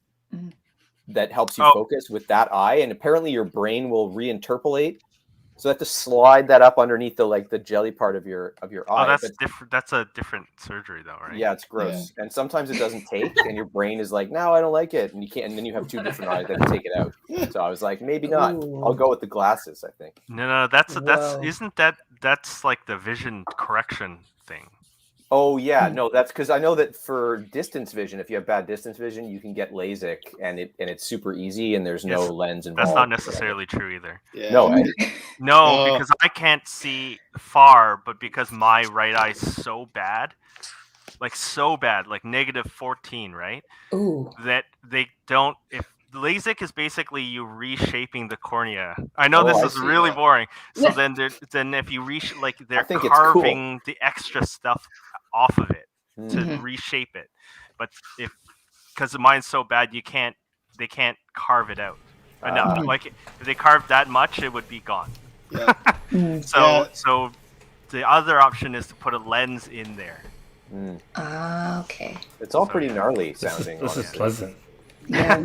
that helps you focus with that eye, and apparently your brain will reinterpolate. So they have to slide that up underneath the jelly part of your eye. Oh, that's different. That's a different surgery, though, right? Yeah, it's gross, and sometimes it doesn't take, and your brain is like, "No, I don't like it," and you can't. And then you have two different eyes that have to take it out. So I was like, maybe not. I'll go with the glasses. I think. No, that's that's like the vision correction thing. Oh yeah, no, that's because I know that for distance vision, if you have bad distance vision, you can get LASIK, and it's super easy, and there's no lens involved. That's not necessarily true either. Yeah. No, because I can't see far, but because my right eye is so bad, like -14, right? Ooh. That they don't. If LASIK is basically you reshaping the cornea. I know this is really boring. So then if you they're carving the extra stuff off of it to reshape it, but because mine's so bad, they can't carve it out enough. Like if they carved that much, it would be gone. Yeah. So the other option is to put a lens in there. Okay. It's all pretty gnarly sounding. This is pleasant. Yeah.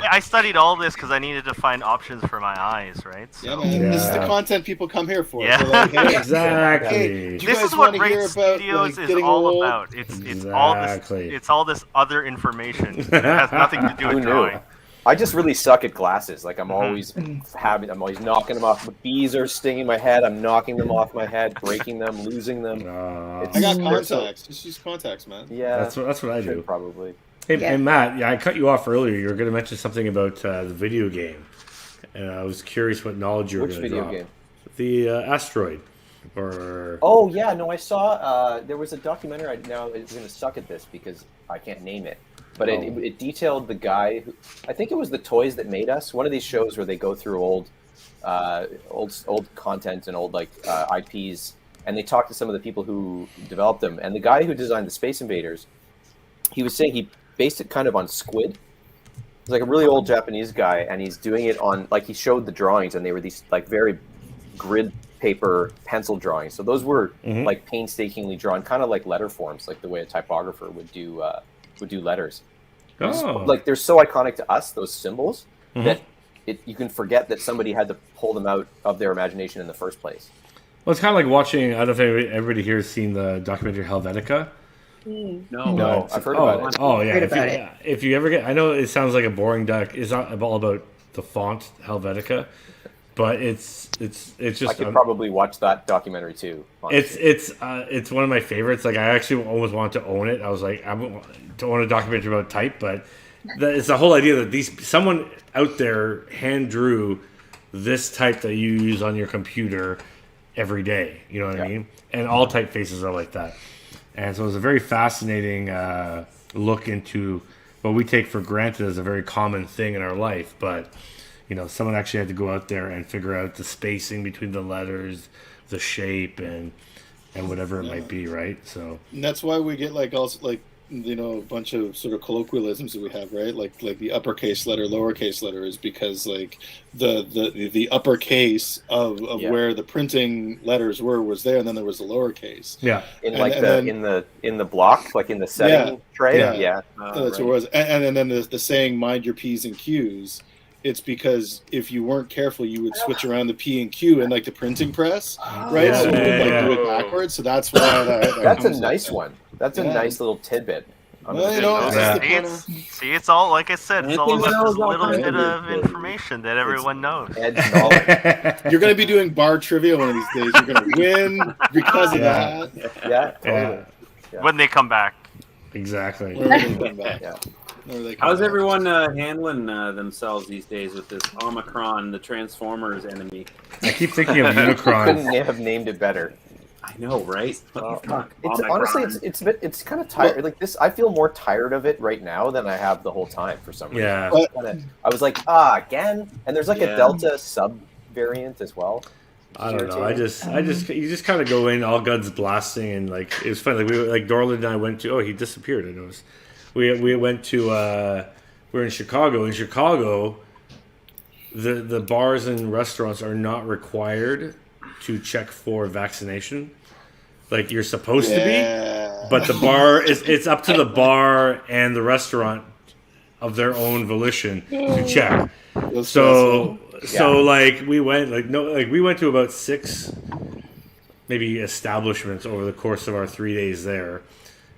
I studied all this because I needed to find options for my eyes, right? So. Yeah, man. This is the content people come here for. Yeah. So like, hey, Exactly. Hey, This is what Great Studios is all about. It's all this other information. It has nothing to do with drawing. I just really suck at glasses. Like I'm always knocking them off. Bees are stinging my head. I'm knocking them off my head, breaking them, losing them. I got contacts. Just use contacts, man. Yeah, that's what I do. Probably. Hey, and Matt, I cut you off earlier. You were going to mention something about the video game, and I was curious what knowledge you were going to drop. Which video game? The Asteroid. Oh yeah, no, I saw. There was a documentary. I'm going to suck at this because I can't name it. But it detailed the guy who, I think it was the Toys That Made Us. One of these shows where they go through old content and old IPs, and they talk to some of the people who developed them. And the guy who designed the Space Invaders, he was saying he based it kind of on Squid. He's like a really old Japanese guy, and he's doing it on he showed the drawings, and they were these very grid paper pencil drawings. So those were painstakingly drawn, kind of like letter forms, like the way a typographer would do letters. They're so iconic to us, those symbols, that you can forget that somebody had to pull them out of their imagination in the first place. Well, it's kind of like watching. I don't know if everybody here has seen the documentary Helvetica. No, I've heard about it. Oh yeah, if you ever get, I know it sounds like a boring doc. It's not all about the font Helvetica, but it's just. I could probably watch that documentary too. Honestly. It's one of my favorites. Like I actually almost wanted to own it. I was like, I want to own a documentary about type, but it's the whole idea that someone out there hand drew this type that you use on your computer every day. You know what I mean? And all typefaces are like that. And so it was a very fascinating look into what we take for granted as a very common thing in our life. But, someone actually had to go out there and figure out the spacing between the letters, the shape, and whatever it might be, right? So and that's why we get a bunch of sort of colloquialisms that we have, right? Like the uppercase letter, lowercase letter is because the uppercase of where the printing letters was there, and then there was the lowercase. Yeah. In the block, like in the setting tray. Yeah. That's what it was. And then the saying "mind your P's and Q's." It's because if you weren't careful, you would switch around the P and Q in the printing press, right? So you would do it backwards. So that's why that's a nice one. That's a nice little tidbit. See, it's all like I said. It's all about this little bit of information that everyone knows. You're going to be doing bar trivia one of these days. You're going to win because of that. Yeah, totally. Yeah. When they come back. Exactly. When they come back. Yeah. How's everyone handling themselves these days with this Omicron, the Transformers enemy? I keep thinking of Unicron. Couldn't have named it better. I know, right? Honestly, it's kind of tired. Like this, I feel more tired of it right now than I have the whole time for some reason. Yeah. I was like, again, and there's a Delta sub variant as well. I don't know. You just kind of go in all guns blasting, and it was funny. Dorland and I went to. Oh, he disappeared. I noticed. We went to. We're in Chicago. In Chicago, the bars and restaurants are not required to check for vaccination. like you're supposed to be, but the bar it's up to the bar and the restaurant of their own volition to check. So like we went to about 6 maybe establishments over the course of our 3 days there,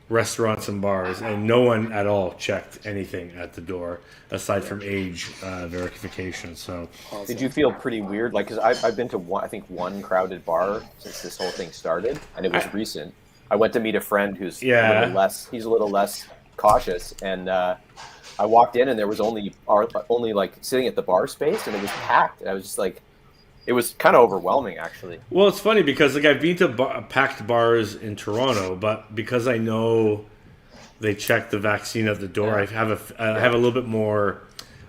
restaurants and bars, and no one at all checked anything at the door aside from age verification. So did you feel pretty weird? Like, because I've been to one crowded bar since this whole thing started, and it was recent. I went to meet a friend who's a little less cautious, and I walked in and there was only like sitting at the bar space, and it was packed. And I was just like, it was kind of overwhelming, actually. Well, it's funny because like I've been to packed bars in Toronto, but because I know they check the vaccine at the door, I have a little bit more,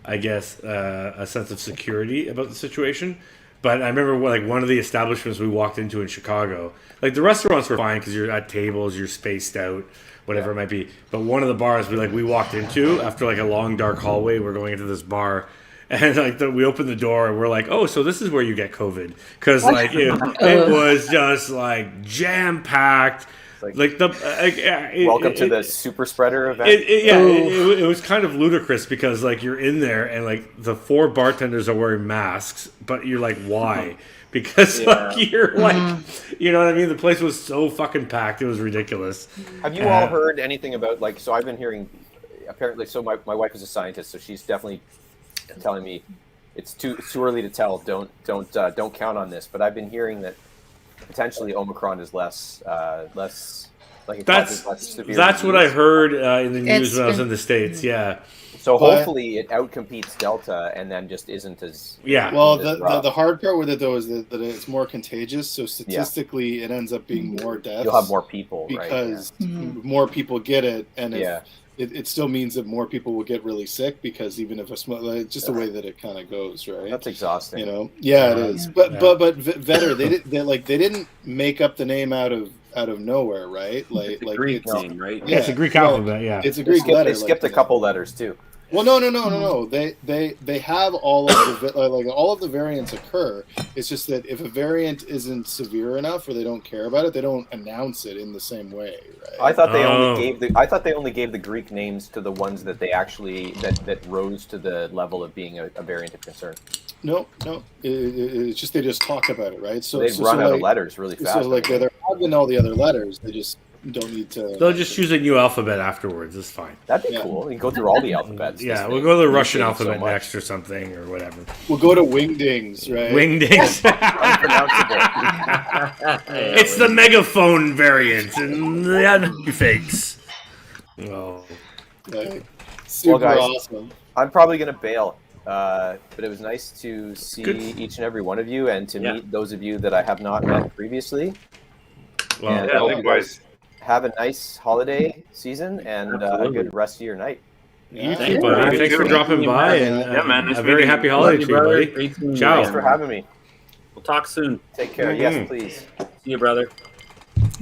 I guess, a sense of security about the situation. But I remember like one of the establishments we walked into in Chicago, like the restaurants were fine because you're at tables, you're spaced out, whatever it might be. But one of the bars we walked into after like a long dark hallway, we're going into this bar. And like we opened the door and we're like, oh, so this is where you get COVID, because like it was just like jam packed. Like welcome to the super spreader event. It was kind of ludicrous because like you're in there and like the 4 bartenders are wearing masks, but you're like, why? Because like you're like, you know what I mean? The place was so fucking packed, it was ridiculous. Have you all heard anything about like? So I've been hearing, apparently. So my wife is a scientist, so she's definitely telling me it's too early to tell. Don't count on this. But I've been hearing that potentially Omicron is less like that's less severe. That's what I heard in the news when I was in the States. Yeah. So hopefully it outcompetes Delta and then just isn't as Well, the hard part with it though is that it's more contagious. So statistically, it ends up being more deaths. You'll have more people because more people get it, and it still means that more people will get really sick because even if it's just the way that it kind of goes, right? That's exhausting. You know, it is. But Vedder, they didn't make up the name out of nowhere, right? Like Greek name, right? Yeah, it's a Greek alphabet. Yeah, it's a Greek letter. They skipped a couple letters too. Well, no. They have all of the variants occur. It's just that if a variant isn't severe enough or they don't care about it, they don't announce it in the same way, right? I thought they only gave the Greek names to the ones that they actually that rose to the level of being a variant of concern. No. It's just they just talk about it, right? So they've run out of letters really fast. So like they're having all the other letters. They just don't need to. They'll just choose a new alphabet afterwards. It's fine. That'd be cool. You can go through all the alphabets. Yeah, we'll go to the Russian alphabet next or something or whatever. We'll go to Wingdings, right? Wingdings. It's the megaphone variant and the fakes. Oh. Super guys, awesome. I'm probably going to bail. But it was nice to see each and every one of you and to meet those of you that I have not met previously. Well, likewise. Have a nice holiday season and a good rest of your night. You too, buddy. Thanks for dropping by, and a very happy holiday to you, buddy. Ciao. Thanks for having me. We'll talk soon. Take care. Yes, please. See you, brother.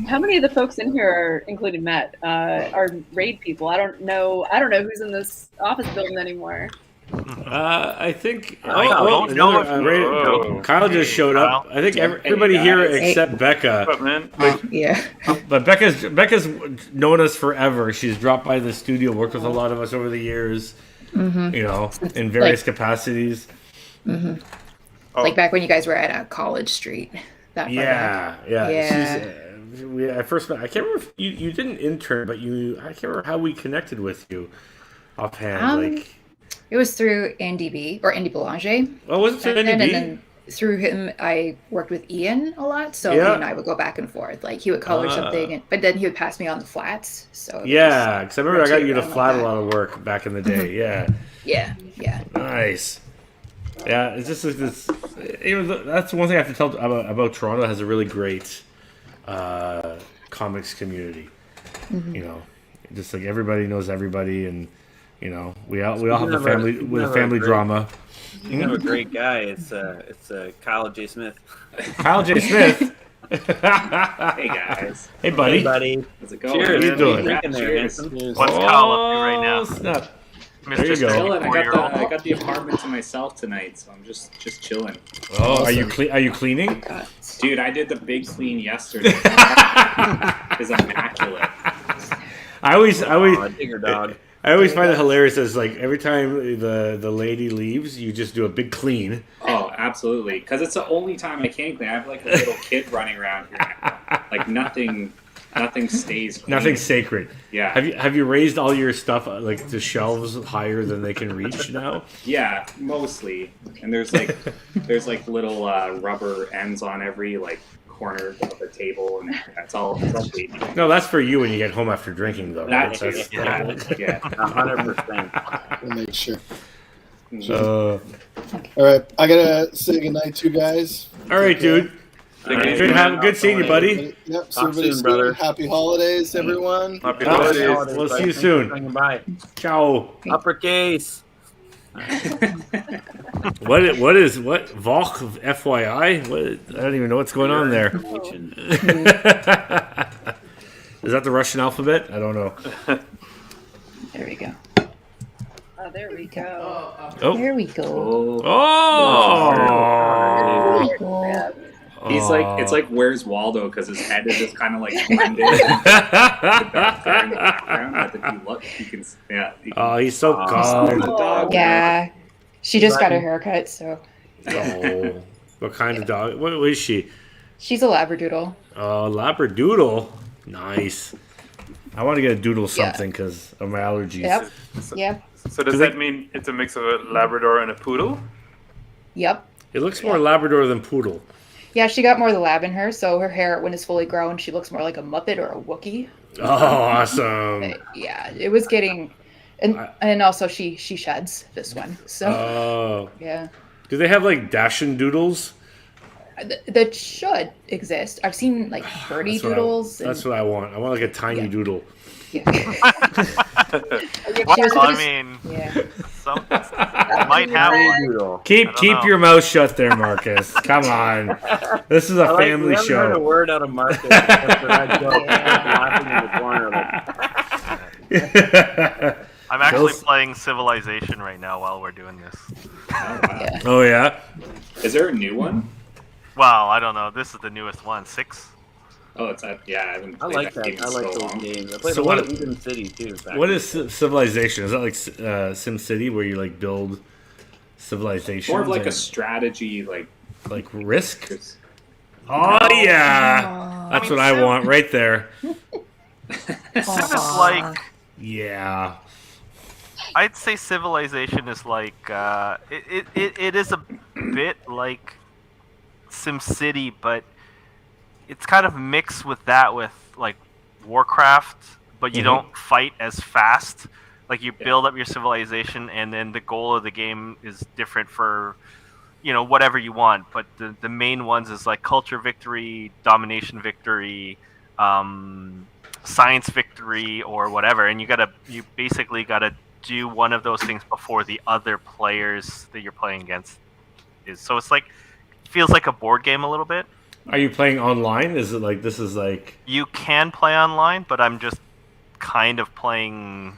How many of the folks in here are, including Matt, are raid people? I don't know who's in this office building anymore. I think. Kyle just showed up. I think everybody here except Becca. What's up, man? But Becca's known us forever. She's dropped by the studio, worked with a lot of us over the years. You know, in various capacities. Like back when you guys were at College Street. Yeah. I first met. I can't remember if you didn't intern, but I can't remember how we connected with you offhand. It was through Andy B. or Andy Belanger. Oh, was it through Andy B? And then through him, I worked with Ian a lot, so he and I would go back and forth. Like he would color something, but then he would pass me on the flats. So because I remember I got you to flat a lot of work back in the day. Yeah. Nice. Yeah, it's just this. That's one thing I have to tell about Toronto. It has a really great comics community. You know, just like everybody knows everybody and. You know, we all have the family drama. You have a great guy. It's Kyle J. Smith. Kyle J. Smith. Hey guys. Hey buddy. Hey buddy. How's it going? Cheers. How you doing? Cheers. What's Kyle up to right now? Snap. There you go. Chilling. I got the apartment to myself tonight, so I'm just chilling. Oh, awesome. Are you cleaning? Dude, I did the big clean yesterday. It's immaculate. I always digger dog. I always find it hilarious as like every time the lady leaves, you just do a big clean. Oh, absolutely. Because it's the only time I can clean. I have like a little kid running around here now. Like nothing stays clean. Nothing's sacred. Yeah. Have you raised all your stuff like the shelves higher than they can reach now? Yeah, mostly. And there's like little rubber ends on every like corner of the table, and that's all. No, that's for you when you get home after drinking, though. That's 100%. We'll make sure. All right, I gotta say goodnight to you guys. All right, dude. Good seeing you, buddy. Yep. So everybody's brother. Happy holidays, everyone. Happy holidays. We'll see you soon. Bye. Ciao. Uppercase. What Volk FYI? I don't even know what's going on there. Is that the Russian alphabet? I don't know. There we go. Oh, there we go. Oh. There we go. Oh. He's like, it's like Where's Waldo, because his head is just kind of like blended in the background. But if you look, you can. Oh, he's so calm. Yeah, she just got a haircut, so. Oh, what kind of dog? What is she? She's a Labradoodle. Oh, Labradoodle. Nice. I want to get a doodle something because of my allergies. Yep. Yep. So does that mean it's a mix of a Labrador and a poodle? Yep. It looks more Labrador than poodle. Yeah, she got more of the lab in her, so her hair, when it's fully grown, she looks more like a Muppet or a Wookiee. Oh, awesome. Yeah, it was getting... And also she sheds this one, so... Oh. Yeah. Do they have, like, Dashin doodles? That should exist. I've seen, like, birdie doodles. That's what I want. I want, like, a tiny doodle. Yeah. I mean, might have one. Keep your mouth shut there, Marcus. Come on, this is a family show. I haven't heard a word out of Marcus. Laughing in the corner. I'm actually playing Civilization right now while we're doing this. Oh yeah. Is there a new one? Well, I don't know. This is the newest one, 6. Oh, it's I haven't played like that game in I like so those long. games. I played So a lot what- of Eden City too. What is Civilization? Is that like Sim City where you like build civilization? More of like a strategy, like Risk. Oh yeah, that's what I want right there. Civ is like, Yeah. I'd say Civilization is like, it is a bit like SimCity, but it's kind of mixed with like Warcraft, but you don't fight as fast. Like you build up your civilization, and then the goal of the game is different for, whatever you want. But the main ones is like culture victory, domination victory, science victory, or whatever. And you basically gotta do one of those things before the other players that you're playing against is. So it's like, feels like a board game a little bit. Are you playing online? Is it like this is like... You can play online, but I'm just kind of playing...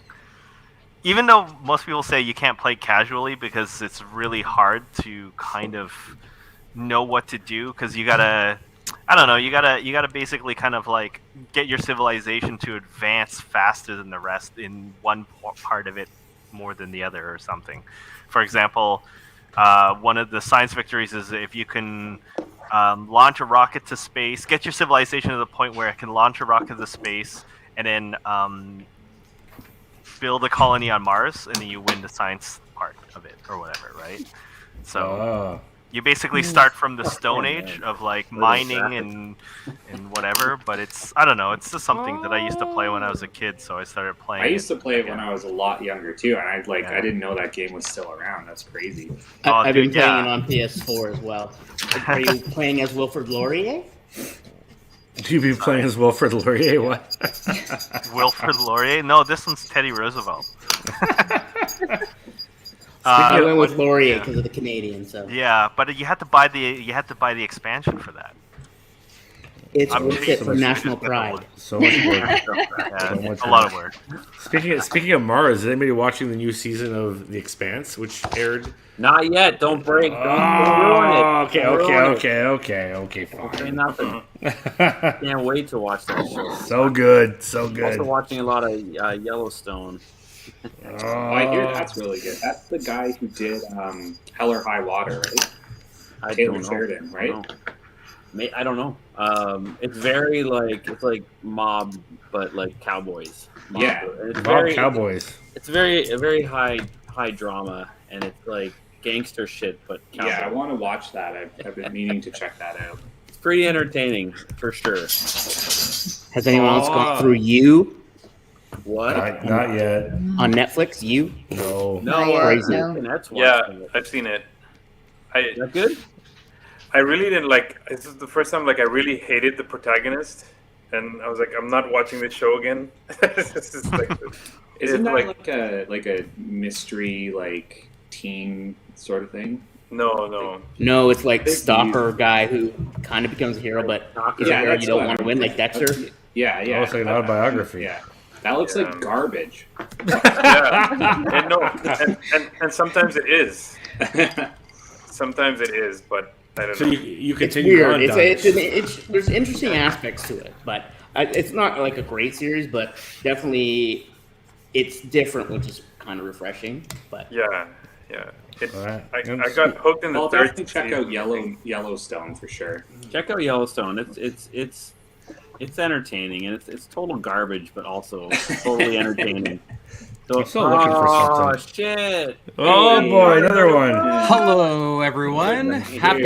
Even though most people say you can't play casually because it's really hard to kind of know what to do, because you gotta... I don't know, you gotta basically kind of like get your civilization to advance faster than the rest in one part of it more than the other or something. For example, one of the science victories is if you can... launch a rocket to space, get your civilization to the point where it can launch a rocket to space, and then build a colony on Mars, and then you win the science part of it, or whatever, right? So you basically start from the Stone Age of like mining and whatever, but it's, I don't know, it's just something that I used to play when I was a kid, so I started playing. I used to play it when I was a lot younger too, and I didn't know that game was still around. That's crazy. I've been playing it on PS4 as well. Are you playing as Wilfrid Laurier? You be playing as Wilfrid Laurier? What? Wilfrid Laurier? No, this one's Teddy Roosevelt. I went with Laurier because of the Canadian. So yeah, but you had to buy the expansion for that. It's worth it for national pride. So much work. A lot of work. Speaking of Mars, is anybody watching the new season of The Expanse, which aired? Not yet. Don't break. Don't ruin it. Okay. Fine. Say nothing. Can't wait to watch that show. So good. Also watching a lot of Yellowstone. I hear that's really good. That's the guy who did Hell or High Water, right? Taylor Sheridan, right? I don't know. It's very it's like mob, but like cowboys. Mob. Yeah, it's cowboys. It's a very high drama, and it's like gangster shit. But cowboys. Yeah, I want to watch that. I've been meaning to check that out. It's pretty entertaining for sure. Has anyone else gone through You? What? Not yet. On Netflix, You? No. Crazy. Yeah, I've seen it. Is that good? I really didn't like. This is the first time I really hated the protagonist, and I was like, I'm not watching this show again. Isn't that like a mystery teen sort of thing? No. No, it's like stalker guy who kind of becomes a hero, but is a hero you don't want to win, like Dexter. Yeah. Oh, it's like an autobiography. Yeah. That looks like garbage. Yeah, and sometimes it is. Sometimes it is, but I don't know. So you It's continue weird. on. There's interesting aspects to it, but it's not like a great series, but definitely it's different, which is kind of refreshing. But yeah. I got hooked in the I'll third definitely check out Yellowstone for sure. Check out Yellowstone. It's entertaining, and it's total garbage, but also totally entertaining. So, I'm still looking for something. Oh shit! Oh boy, another one. Hello, everyone. Happy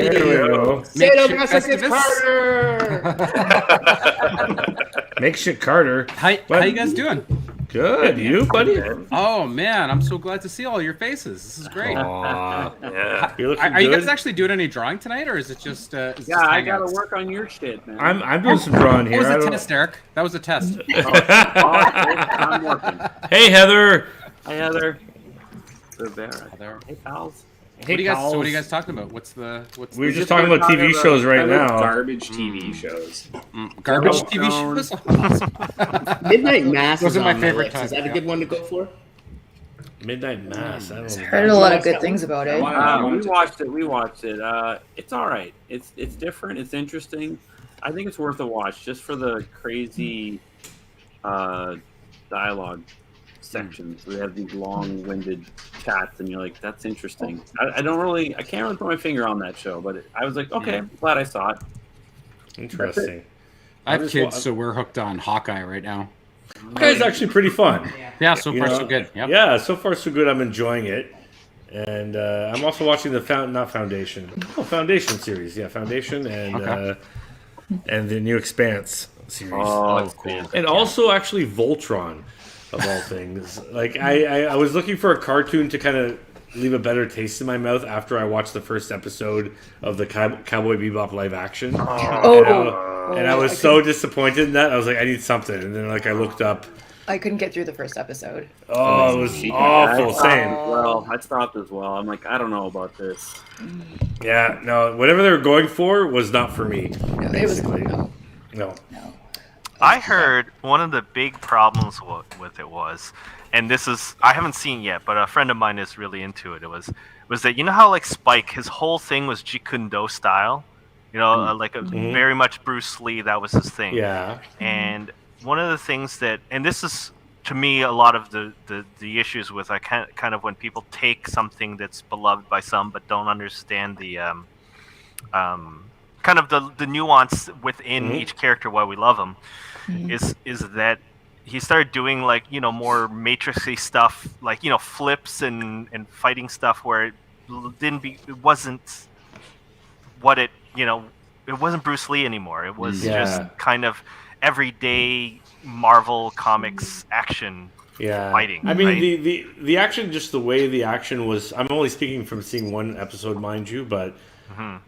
Makeshift Carter. How you guys doing? Good. You, buddy? Oh man, I'm so glad to see all your faces. This is great. Yeah. You're looking Are you good. guys actually doing any drawing tonight, or is it just? I gotta work on your shit, man. I'm doing some drawing here. That was a test, Eric. That was a test. I'm working. Hey, Heather. Hi, Heather. Heather. Hey, pals. What are you guys talking about? We were just talking about TV shows right now. Garbage TV shows. Garbage TV shows. Midnight Mass Those is are my on favorite list. type, Is that a good one to go for? Midnight Mass. I don't know. Heard a lot of good things about it. We watched it. It's all right. It's different. It's interesting. I think it's worth a watch just for the crazy dialogue sections. We have these long-winded chats, and you're like, "That's interesting." I can't really put my finger on that show, but I was like, "Okay, glad I saw it." Interesting. I have kids, so we're hooked on Hawkeye right now. Hawkeye's actually pretty fun. Yeah, so far so good. Yep. Yeah, so far so good. I'm enjoying it, and I'm also watching the Foundation series. Yeah, Foundation and the new Expanse series. Oh, that's cool. And also actually Voltron, of all things. Like I was looking for a cartoon to kind of leave a better taste in my mouth after I watched the first episode of the Cowboy Bebop live action. And I was so disappointed in that. I was like, I need something. And then I looked up. I couldn't get through the first episode. Oh, it was awful. Same. Well, I stopped as well. I'm like, I don't know about this. Yeah, no, whatever they were going for was not for me. No, basically. No. I heard one of the big problems with it was, and this is I haven't seen yet, but a friend of mine is really into it. It was that you know how Spike, his whole thing was Jeet Kune Do style, very much Bruce Lee. That was his thing. Yeah. And one of the things that, and this is to me a lot of the issues with kind of when people take something that's beloved by some but don't understand the kind of the nuance within each character why we love them. Is that he started doing more matrixy stuff, flips and fighting stuff where it wasn't what it wasn't Bruce Lee anymore. It was just kind of everyday Marvel Comics action fighting. I mean, right? the action, just the way the action was. I'm only speaking from seeing one episode, mind you, but.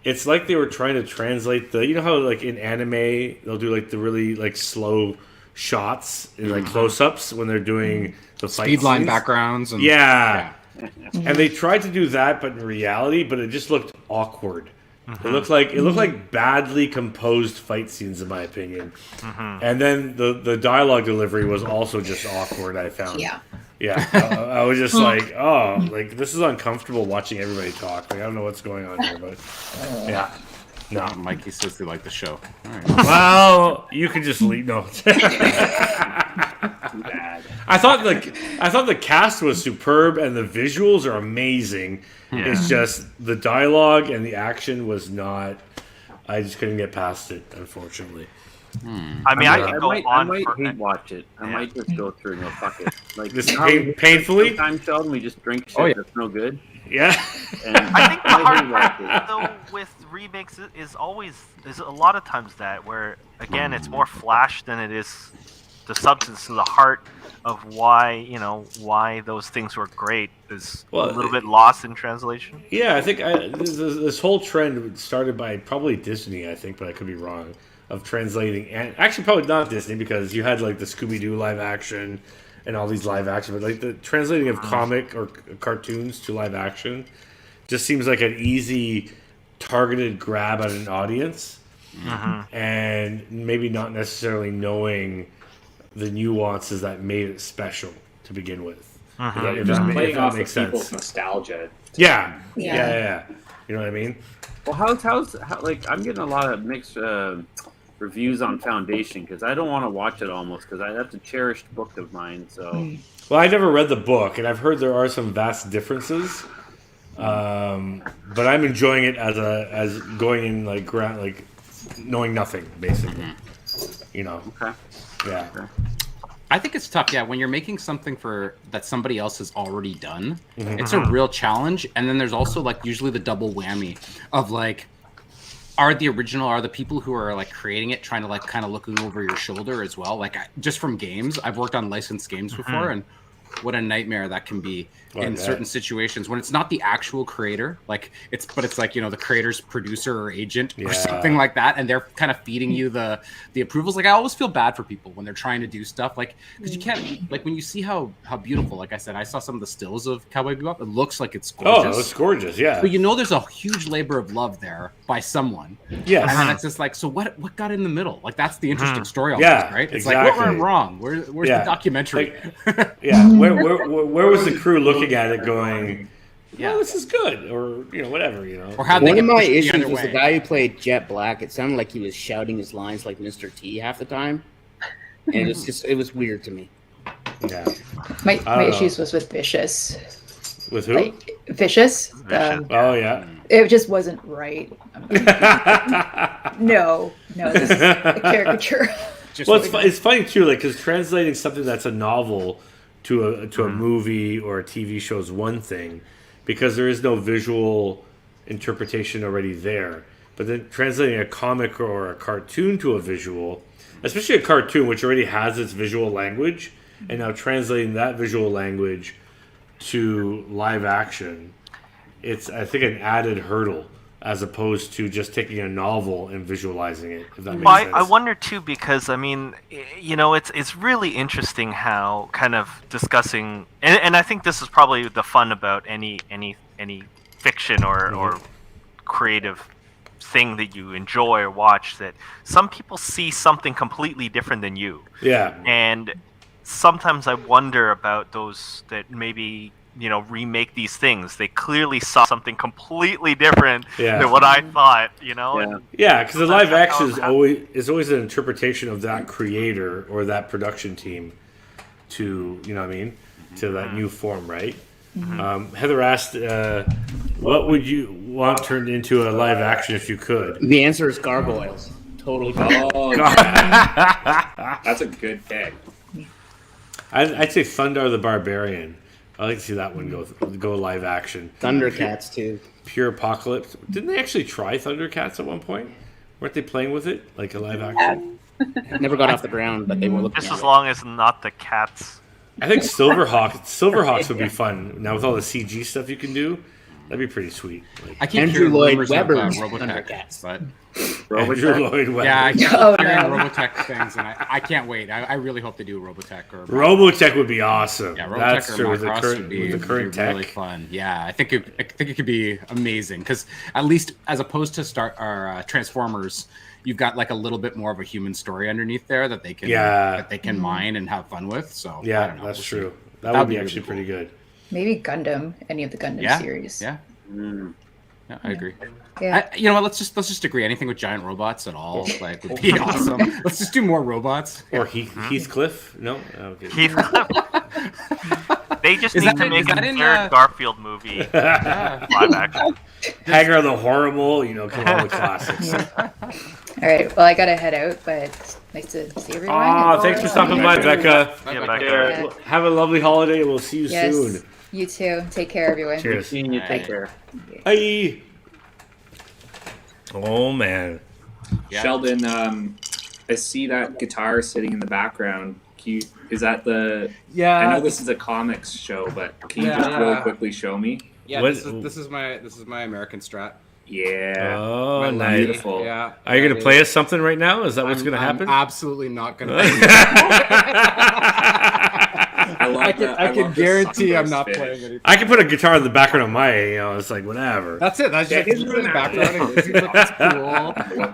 It's like they were trying to translate how in anime they'll do the really slow shots and close-ups when they're doing the fight Speedline scenes. backgrounds and and they tried to do that but in reality, but it just looked awkward It looked like badly composed fight scenes, in my opinion. And then the dialogue delivery was also just awkward. I found. Yeah. I was just like, oh, like this is uncomfortable watching everybody talk. Like I don't know what's going on here, but yeah. No, Mikey says they like the show. All right. Well, you could just leave. No. I thought the cast was superb and the visuals are amazing. Yeah. It's just the dialogue and the action was not. I just couldn't get past it, unfortunately. I mean, I might hate watch it. I might just go through and go fuck it. Like this painfully. Time Sheldon, we just drink shit that's no good. Yeah. And I think the hard part though with remakes is a lot of times that where again it's more flash than it is the substance, to the heart of why those things were great is a little bit lost in translation. Yeah, I think this whole trend started by probably Disney, I think, but I could be wrong, of translating, and actually probably not Disney because you had like the Scooby-Doo live action and all these live action, but like the translating of comic or cartoons to live action just seems like an easy targeted grab at an audience, and maybe not necessarily knowing the nuances that made it special to begin with. If that makes sense. People's nostalgia. Yeah. You know what I mean? Well, how's like I'm getting a lot of mixed reviews on Foundation because I don't want to watch it almost because that's a cherished book of mine. So, well, I never read the book, and I've heard there are some vast differences. But I'm enjoying it as going in like knowing nothing basically. You know. Okay. Yeah. I think it's tough. Yeah, when you're making something that somebody else has already done, it's a real challenge. And then there's also like usually the double whammy of like, are the people who are like creating it trying to like kind of looking over your shoulder as well? Like just from games, I've worked on licensed games before, and what a nightmare that can be in certain situations when it's not the actual creator, but it's like, the creator's producer or agent or something like that, and they're kind of feeding you the approvals. Like I always feel bad for people when they're trying to do stuff, like because you can't, like when you see how beautiful, like I said, I saw some of the stills of Cowboy Bebop. It looks like it's gorgeous. Oh, it looks gorgeous, yeah. But there's a huge labor of love there by someone. Yes. And then it's just like, so what got in the middle? Like that's the interesting story almost, right? It's exactly. like what went wrong? Where's the documentary? Where was the crew looking at it going, well, this is good, or whatever, Or one of my issues was the guy who played Jet Black. It sounded like he was shouting his lines like Mr. T half the time, and it was weird to me. Yeah. My issues was with Vicious. With who? Vicious. Oh yeah. It just wasn't right. No, this is a caricature. It's funny too, like because translating something that's a novel to a movie or a TV show is one thing, because there is no visual interpretation already there. But then translating a comic or a cartoon to a visual, especially a cartoon which already has its visual language, and now translating that visual language to live action, it's I think an added hurdle as opposed to just taking a novel and visualizing it, if that makes sense. I wonder too, because I mean, it's really interesting how kind of discussing, and I think this is probably the fun about any fiction or creative thing that you enjoy or watch, that some people see something completely different than you. Yeah. And sometimes I wonder about those that maybe remake these things. They clearly saw something completely different than what I thought, Yeah, because the live action is always an interpretation of that creator or that production team to, to that new form, right? Heather asked, what would you want turned into a live action if you could? The answer is Gargoyles. Totally. Oh, that's a good pick. I'd say Thundar the Barbarian. I like to see that one go live action. Thundercats too. Pure Apocalypse. Didn't they actually try Thundercats at one point? Weren't they playing with it like a live action? Never got off the ground, but they were looking. Just as long as not the cats. I think Silverhawks would be fun now with all the CG stuff you can do. That'd be pretty sweet. Like, I keep Andrew hearing Lloyd rumors of, Webber's Robotech, Thundercats. but Andrew Lloyd Webber. yeah, I keep Oh, hearing no. Robotech things, and I can't wait. I really hope they do Robotech or Robotech would be awesome. Yeah, Robotech That's or true. With the Macross current, would be, with the current would be tech. really fun. Yeah, I think it could be amazing because at least as opposed to Transformers, you've got like a little bit more of a human story underneath there that they can mine and have fun with. So I Yeah, don't know, that's we'll true. see. That That'd would be be actually really pretty good. Maybe Gundam, any of the Gundam series. Yeah. Yeah, I agree. Yeah. You know what? Let's just agree. Anything with giant robots at all, like, would be awesome. Let's just do more robots. Or Heathcliff? No. Okay. Heathcliff. They just Is need that- to make is a that in, third Garfield movie live action. Hagar the Horrible, come on, the classics. All right. Well, I gotta head out, but nice to see everyone. Ah, thanks for stopping by, Becca. Yeah, Becca. Have a lovely holiday. We'll see you Yes. soon. You too. Take care, everyone. Cheers. Seeing you. Take care. Bye. Oh man. Yeah. Sheldon, I see that guitar sitting in the background. Is that the? Yeah. I know this is a comics show, but can you just really quickly show me? Yeah, What- this is my American Strat. Yeah. Oh, My nice. Beautiful. Yeah. Are you gonna play us something right now? Is that what's gonna happen? I'm absolutely not gonna. I love that. I can love the guarantee I'm sunburst not finish. playing anything. I can put a guitar in the background of my, it's like whatever. That's it. That's just in the background. It seems like it's cool.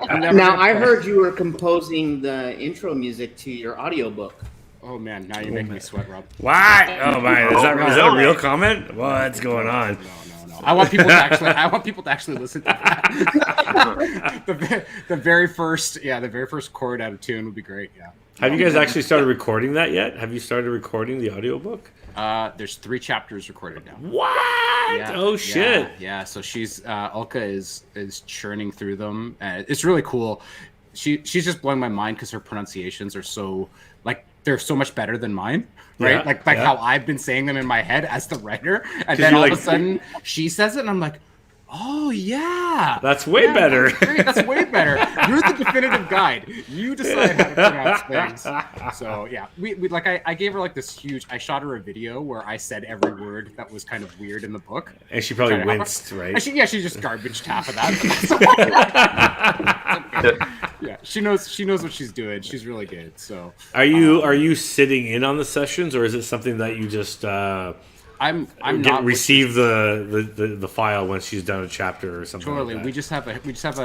I'm never Now, gonna I play. heard you were composing the intro music to your audiobook. Oh man, now you're making me sweat, Rob. What? Oh my! Is that a real comment? What's going on? No. I want people to actually listen to that. the very first chord out of tune would be great. Yeah. Have you guys actually started recording that yet? Have you started recording the audiobook? There's 3 chapters recorded now. What? Yeah, Oh shit! Yeah. So she's Ulka is churning through them. It's really cool. She's just blowing my mind because her pronunciations are so they're so much better than mine, right? Yeah, How I've been saying them in my head as the writer, and then all of a sudden she says it, and I'm like, oh yeah, That's way better. That's great. That's way better. You're the definitive guide. You decide how to pronounce things. So yeah, we I gave her this huge. I shot her a video where I said every word that was kind of weird in the book, And she probably winced, right? and she just garbaged half of that. Yeah, she knows what she's doing. She's really good. So Are you sitting in on the sessions, or is it something that you just I'm not receive the file once she's done a chapter or something? Totally. Like that? We just have a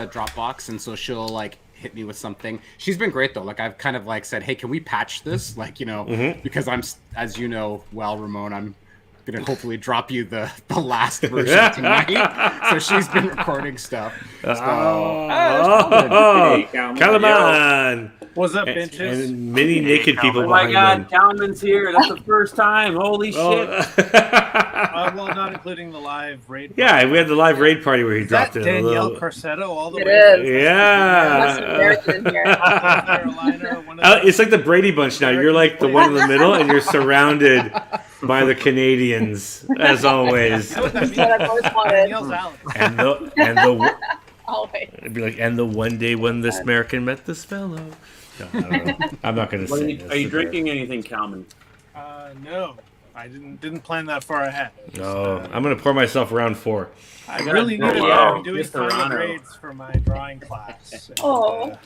Dropbox, and so she'll hit me with something. She's been great though. I've kind of said, hey, can we patch this? Because I'm, as you know, well, Ramon, I'm gonna hopefully drop you the last version tonight. So she's been recording stuff. So, Hey, Calaman! What's up, And bitches? many naked people Oh my behind God, them. Calman's here. That's the first time. Holy shit! Well, not including the live raid. Yeah, we had the live raid party where he Is that dropped in a Danielle little. Corsetto all the It way. is. That's Yeah. American in here. South Carolina, one of It's like the Brady Bunch now. You're like the one in the middle, and you're surrounded by the Canadians, as always. That's what I've always wanted. Danielle's Alex. And the Always. it'd be like, and the one day when this American met this fellow. No, I don't know. I'm not going to What say. are you drinking anything, Calman? No, I didn't plan that far ahead. No, I'm going to pour myself round 4. I really needed Wow. to doing Mr. final Rano. grades for my drawing class. And, Oh.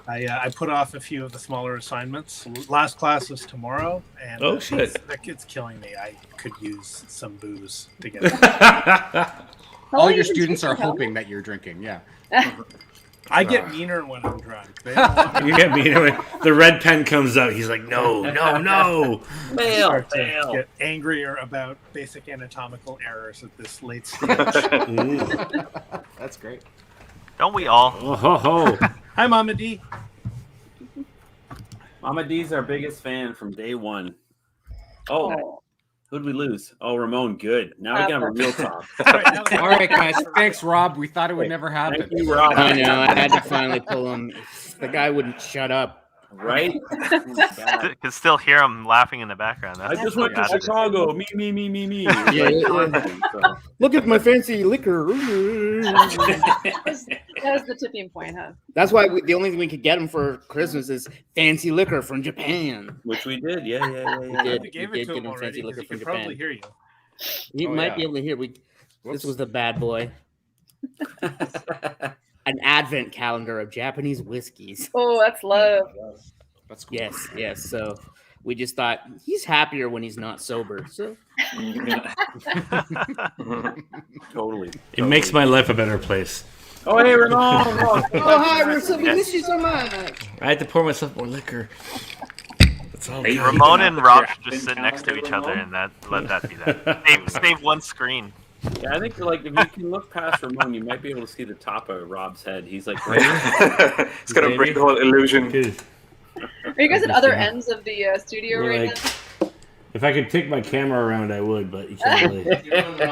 I put off a few of the smaller assignments. Last class is tomorrow, and Oh, shit. it's killing me. I could use some booze to get. all your students are hoping that you're drinking. Yeah. I get meaner when I'm drunk. They don't want me You get me. The red pen comes out. He's like, no. to Fail, start to fail. get angrier about basic anatomical errors at this late stage. That's great. Don't we all? Oh, ho, ho. Hi, Mama D. Mama D's our biggest fan from day one. Oh, who'd we lose? Oh, Ramon, good. Now we can have a real talk. All right, guys. Thanks, Rob. We thought it would never happen. Thank you, Rob. I know. I had to finally pull him. The guy wouldn't shut up. Right? Could still hear him laughing in the background. I just went to Chicago. Me. Yeah. Look at my fancy liquor. That was the tipping point, huh? That's why the only thing we could get him for Christmas is fancy liquor from Japan. Which we did. Yeah. We did. We gave We it did to get him him already fancy liquor because he from could probably Japan. hear you. He Oh, might yeah. be able to hear. This was the bad boy. An advent calendar of Japanese whiskeys. Oh, that's love. That's cool. Yes. So we just thought he's happier when he's not sober. So Totally. It makes my life a better place. Oh, hey, Ramon. oh, hi, Russell. We miss you so much. I had to pour myself more liquor. It's all Hey, good. Ramon and Rob should just sit next to each other and let that be that. Save one screen. Yeah, I think like if you can look past Ramon, you might be able to see the top of Rob's head. He's like, It's gonna break the whole illusion. Are you guys at other ends of the studio right now? If I could take my camera around, I would, but you can't really.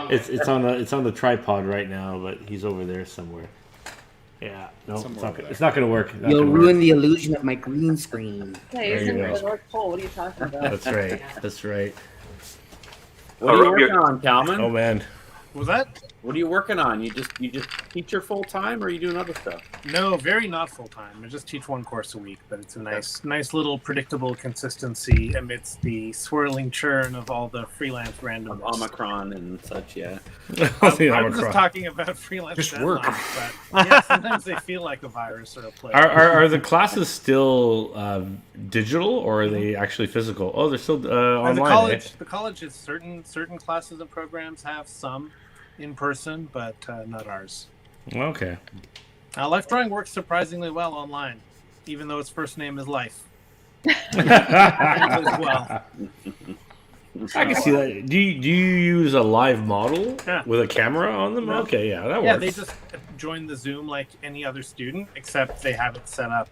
it's on the tripod right now, but he's over there somewhere. Yeah, no, it's not going to work. You'll ruin the illusion of my green screen. Yeah, he's in the North Pole. What are you talking about? That's right. That's right. what are you working on, Calvin? Oh man. Was that? What are you working on? You just teacher full time, or are you doing other stuff? No, very not full time. I just teach one course a week, but it's a nice little predictable consistency amidst the swirling churn of all the freelance randomness. Omicron and such, yeah. I was just talking about freelance Just deadlines, work. but yeah, sometimes they feel like a virus or a plague. Are the classes still digital or are they actually physical? Oh, they're still online. The college is certain classes and programs have some in person, but not ours. Okay. Life drawing works surprisingly well online, even though its first name is Life. As well. I can see that. Do you use a live model with a camera on them? Okay, yeah, that works. Yeah, they just join the Zoom like any other student, except they have it set up.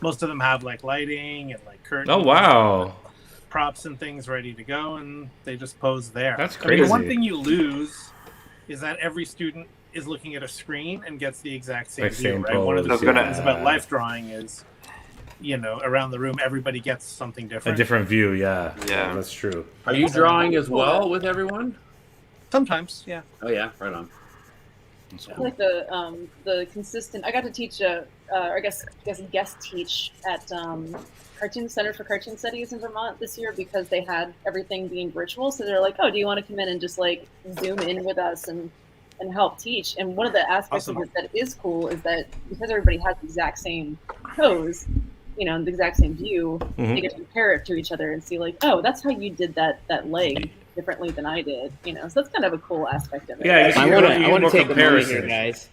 Most of them have like lighting and like curtains. Oh wow! Props and things ready to go, and they just pose there. That's I mean, crazy. the one thing you lose is that every student is looking at a screen and gets the exact same view, right? One of the things about life drawing is, around the room, everybody gets something different. A different view, yeah, that's true. Are you drawing as well with everyone? Sometimes, yeah. Oh yeah, right on. I like the consistent. I got to teach I guess guest teach at Cartoon Center for Cartoon Studies in Vermont this year because they had everything being virtual. So they're like, "Oh, do you want to come in and just like Zoom in with us and help teach?" And one of the aspects of it that is cool is that because everybody has the exact same pose, the exact same view, they get to compare it to each other and see like, "Oh, that's how you did that leg differently than I did." So that's kind of a cool aspect of it. Yeah, I want to take a moment here, guys,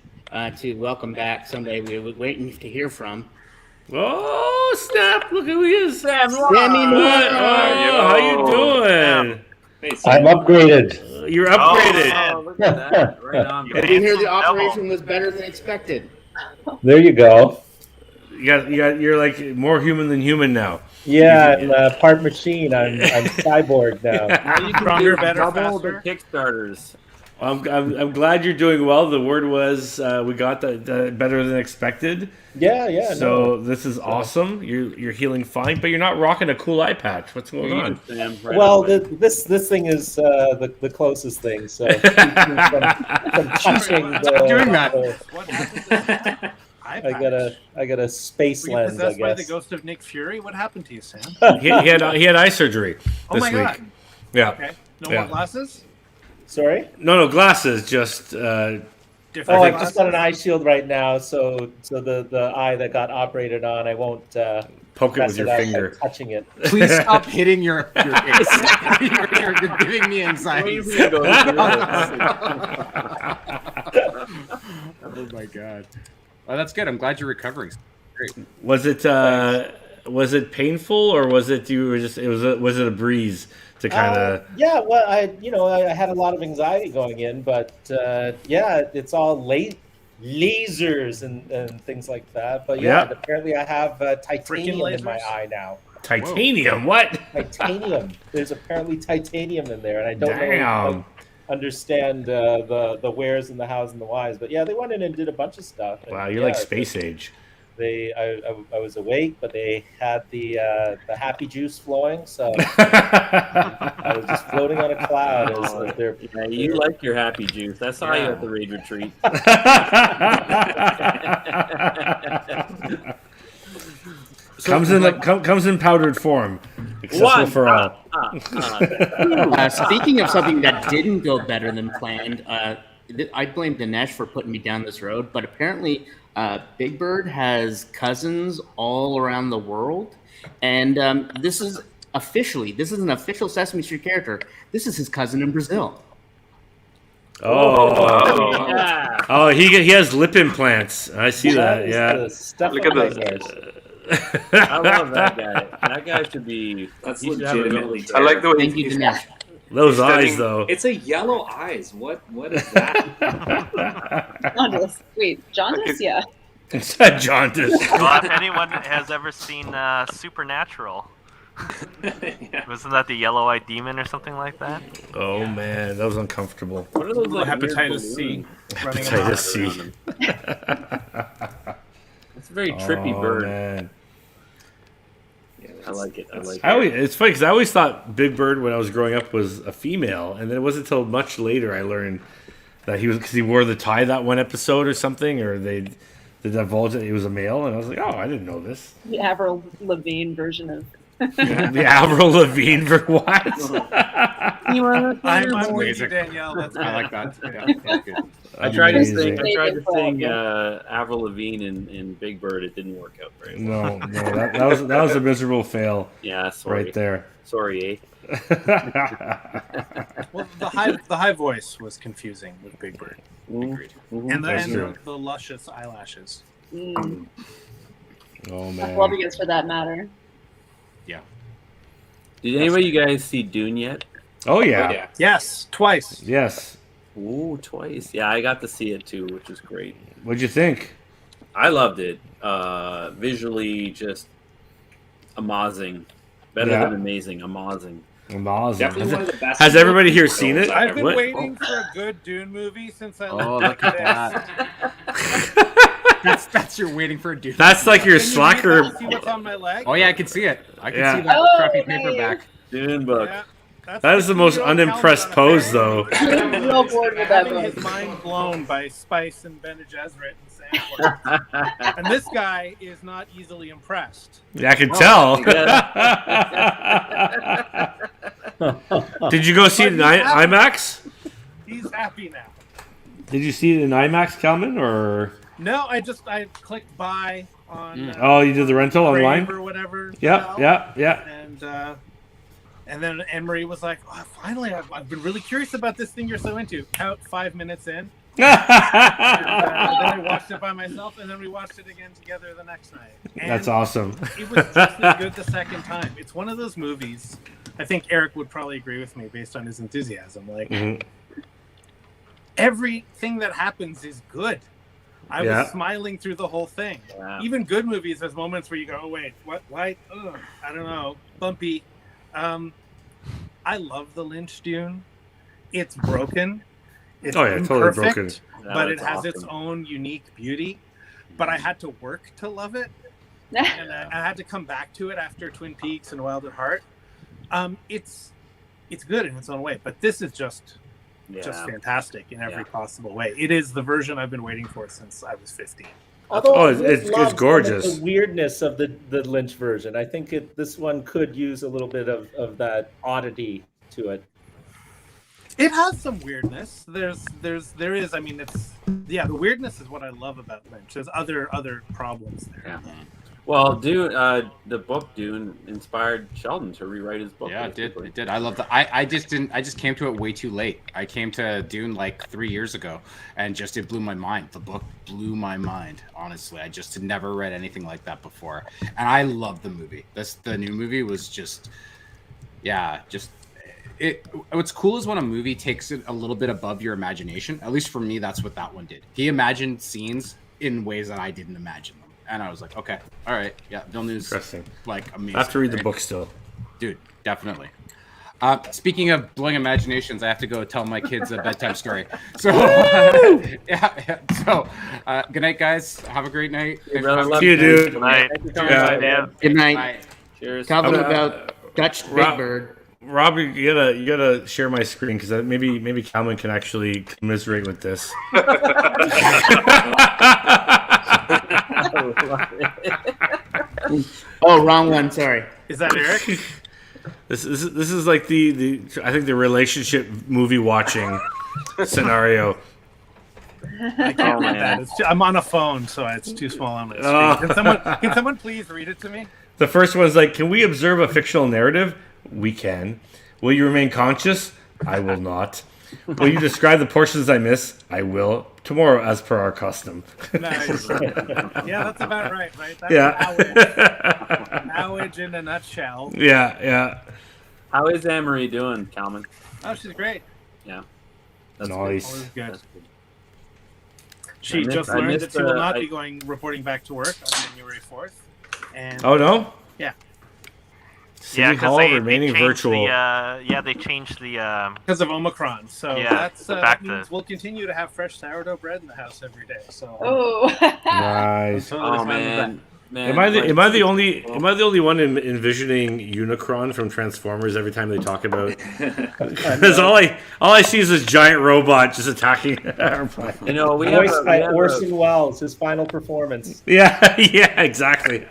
to welcome back somebody we were waiting to hear from. Oh snap! Look who he is, Sammy Noir. How you doing? I'm upgraded. You're upgraded. Oh, look at that! Right on. I didn't hear the operation was better than expected. There you go. You're like more human than human now. Yeah, I'm part machine. I'm cyborg now. Now you can Stronger, do better, double the faster. Kickstarters. I'm glad you're doing well. The word was we got the better than expected. Yeah. So this is awesome. You're healing fine, but you're not rocking a cool eye patch. What's going on? Well, this thing is the closest thing. So from touching doing that. What happened? I got a space Were you lens. I possessed by the guess. ghost of Nick Fury? What happened to you, Sam? he had eye surgery Oh this my week. God. Yeah. Okay. No Yeah. more glasses? Sorry. No glasses. Just Different I've glasses? just got an eye shield right now, so the eye that got operated on, I won't poke it mess with your up by finger. touching it. Please stop hitting your face. You're giving me anxiety. Oh my god. Well, that's good. I'm glad you're recovering. Great. Was it painful or was it was it a breeze to kind of? Yeah, well, I had a lot of anxiety going in, but it's all lasers and things like that. But apparently I have titanium in my eye now. Titanium? What? Titanium. There's apparently titanium in there, and I don't understand the wheres and the hows and the whys. But yeah, they went in and did a bunch of stuff. Wow, you're like space age. I was awake, but they had the happy juice flowing, so I was just floating on a cloud. You like your happy juice. I saw you at the raid retreat. Comes in powdered form, accessible for all. Speaking of something that didn't go better than planned, I'd blame Dinesh for putting me down this road, but apparently Big Bird has cousins all around the world, and this is an official Sesame Street character. This is his cousin in Brazil. Oh, yeah. Oh, he has lip implants. I see that. Yeah. Look at those. I love that guy. That guy should be. That's legitimately. I like the way he's those eyes, though. It's a yellow eyes. What is that? Jaundice. Wait, jaundice? Yeah. It's not jaundice. Well, if anyone has ever seen Supernatural, wasn't that the yellow-eyed demon or something like that? Oh man, that was uncomfortable. What are those like hepatitis C? Hepatitis C. It's a very trippy bird. Man. I like it. It's funny because I always thought Big Bird when I was growing up was a female, and then it wasn't until much later I learned that he was, because he wore the tie that one episode or something, or they divulged that he was a male, and I was like, oh, I didn't know this. The Avril Lavigne version of. The Avril Lavigne for what? I'm with you, Danielle. I like that. Yeah, that's good. I tried to sing Avril Lavigne in Big Bird. It didn't work out very well. No, that was a miserable fail. Yeah, sorry. Right there. Sorry, Well, the high voice was confusing with Big Bird. Agreed. And the luscious eyelashes. Mm. Oh man. Flubbigus for that matter. Yeah. Did anybody you guys see Dune yet? Oh yeah. Yes, twice. Yes. Ooh, twice. Yeah, I got to see it too, which was great. What'd you think? I loved it. Visually, just amazing. Better than amazing. Amazing. Definitely one of the best. Has everybody here seen it? I've been waiting for a good Dune movie since I look at that. That's you're waiting for a Dune. That's like your slacker. See what's on my leg? Oh yeah, I can see it. I can see that crappy paperback. Dune book. Yeah, that is the most unimpressed pose, though. I'm real bored with that Having book. his mind blown by Spice and Bene Gesserit and Sandworm. And this guy is not easily impressed. Yeah, I can tell. Did you go see it in IMAX? He's happy now. Did you see it in IMAX, Kalman, or? No, I clicked buy on. Oh, you did the rental Brave online? or whatever. Yeah. And then Anne-Marie was like, oh, finally, I've been really curious about this thing you're so into. Out 5 minutes in. Then I watched it by myself, and then we watched it again together the next night. And that's awesome. It was just as good the second time. It's one of those movies. I think Eric would probably agree with me based on his enthusiasm. Like everything that happens is good. I was smiling through the whole thing. Yeah. Even good movies, there's moments where you go, "Oh wait, what? Why? Ugh, I don't know, bumpy." I love the Lynch Dune. It's broken. It's imperfect, totally broken. But it has its own unique beauty. But I had to work to love it, and I had to come back to it after Twin Peaks and Wild at Heart. It's good in its own way, but this is just fantastic in every possible way. It is the version I've been waiting for since I was 15. Although it's gorgeous. The weirdness of the Lynch version, I think this one could use a little bit of that oddity to it. It has some weirdness. There is. I mean, the weirdness is what I love about Lynch. There's other problems there. Yeah. Well, Dune, the book Dune inspired Sheldon to rewrite his book. Yeah, it did. It did. I love that. I just came to it way too late. I came to Dune like 3 years ago, and it blew my mind. The book blew my mind. Honestly, I just had never read anything like that before, and I love the movie. The new movie was what's cool is when a movie takes it a little bit above your imagination. At least for me, that's what that one did. He imagined scenes in ways that I didn't imagine them. And I was like, okay, all right, yeah, Villeneuve's interesting. Like amazing. I have to read the book still, dude. Definitely. Speaking of blowing imaginations, I have to go tell my kids a bedtime story. So, good night, guys. Have a great night. See you, dude. Good night. Good night. Cheers. Calvin about Dutch Big Bird. Rob, you gotta share my screen because maybe Calvin can actually commiserate with this. Oh, wrong one. Sorry. Is that Eric? This is like the I think the relationship movie watching scenario. I can't read that. I'm on a phone, so it's too small on my screen. Can someone please read it to me? The first one's like, can we observe a fictional narrative? We can. Will you remain conscious? I will not. Will you describe the portions I miss? I will. Tomorrow, as per our custom. Nice. Yeah, that's about right? That's Howage in a nutshell. Yeah. How is Anne-Marie doing, Calvin? Oh, she's great. Yeah. That's nice. Always good. That's good. She just learned that she will not be reporting back to work on January 4th. And oh, no? Yeah. City Hall remaining virtual. They changed the because of Omicron. So that means we'll continue to have fresh sourdough bread in the house every day. So nice. Oh man. Am I the only one envisioning Unicron from Transformers every time they talk about? Because all I see is this giant robot just attacking our planet. Voiced by Orson Welles, his final performance. Yeah, exactly.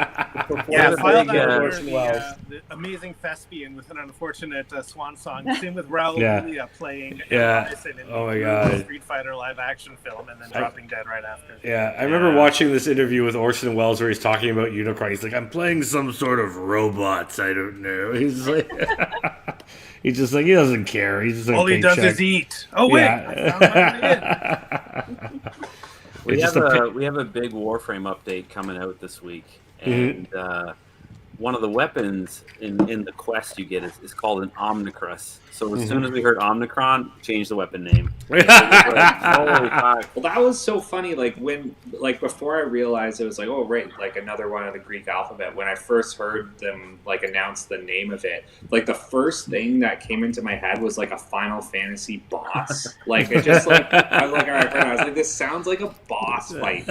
Orson Welles, the amazing thespian with an unfortunate swan song. Same with Raul Julia playing. Oh my god. Street Fighter live action film and then dropping dead right after. Yeah, I remember watching this interview with Orson Welles where he's talking about Unicron. He's like, I'm playing some sort of robots. I don't know. He's like, he's just like, he doesn't care. He's just like, all he does is eat. Oh wait, we have a big Warframe update coming out this week, and one of the weapons in the quest you get is called an Omnicrus. So as soon as we heard Omnicron, change the weapon name. Well, that was so funny. Before I realized it was like, oh right, like another one of the Greek alphabet. When I first heard them announce the name of it, the first thing that came into my head was like a Final Fantasy boss. I was like, all right, I was like, this sounds like a boss fight.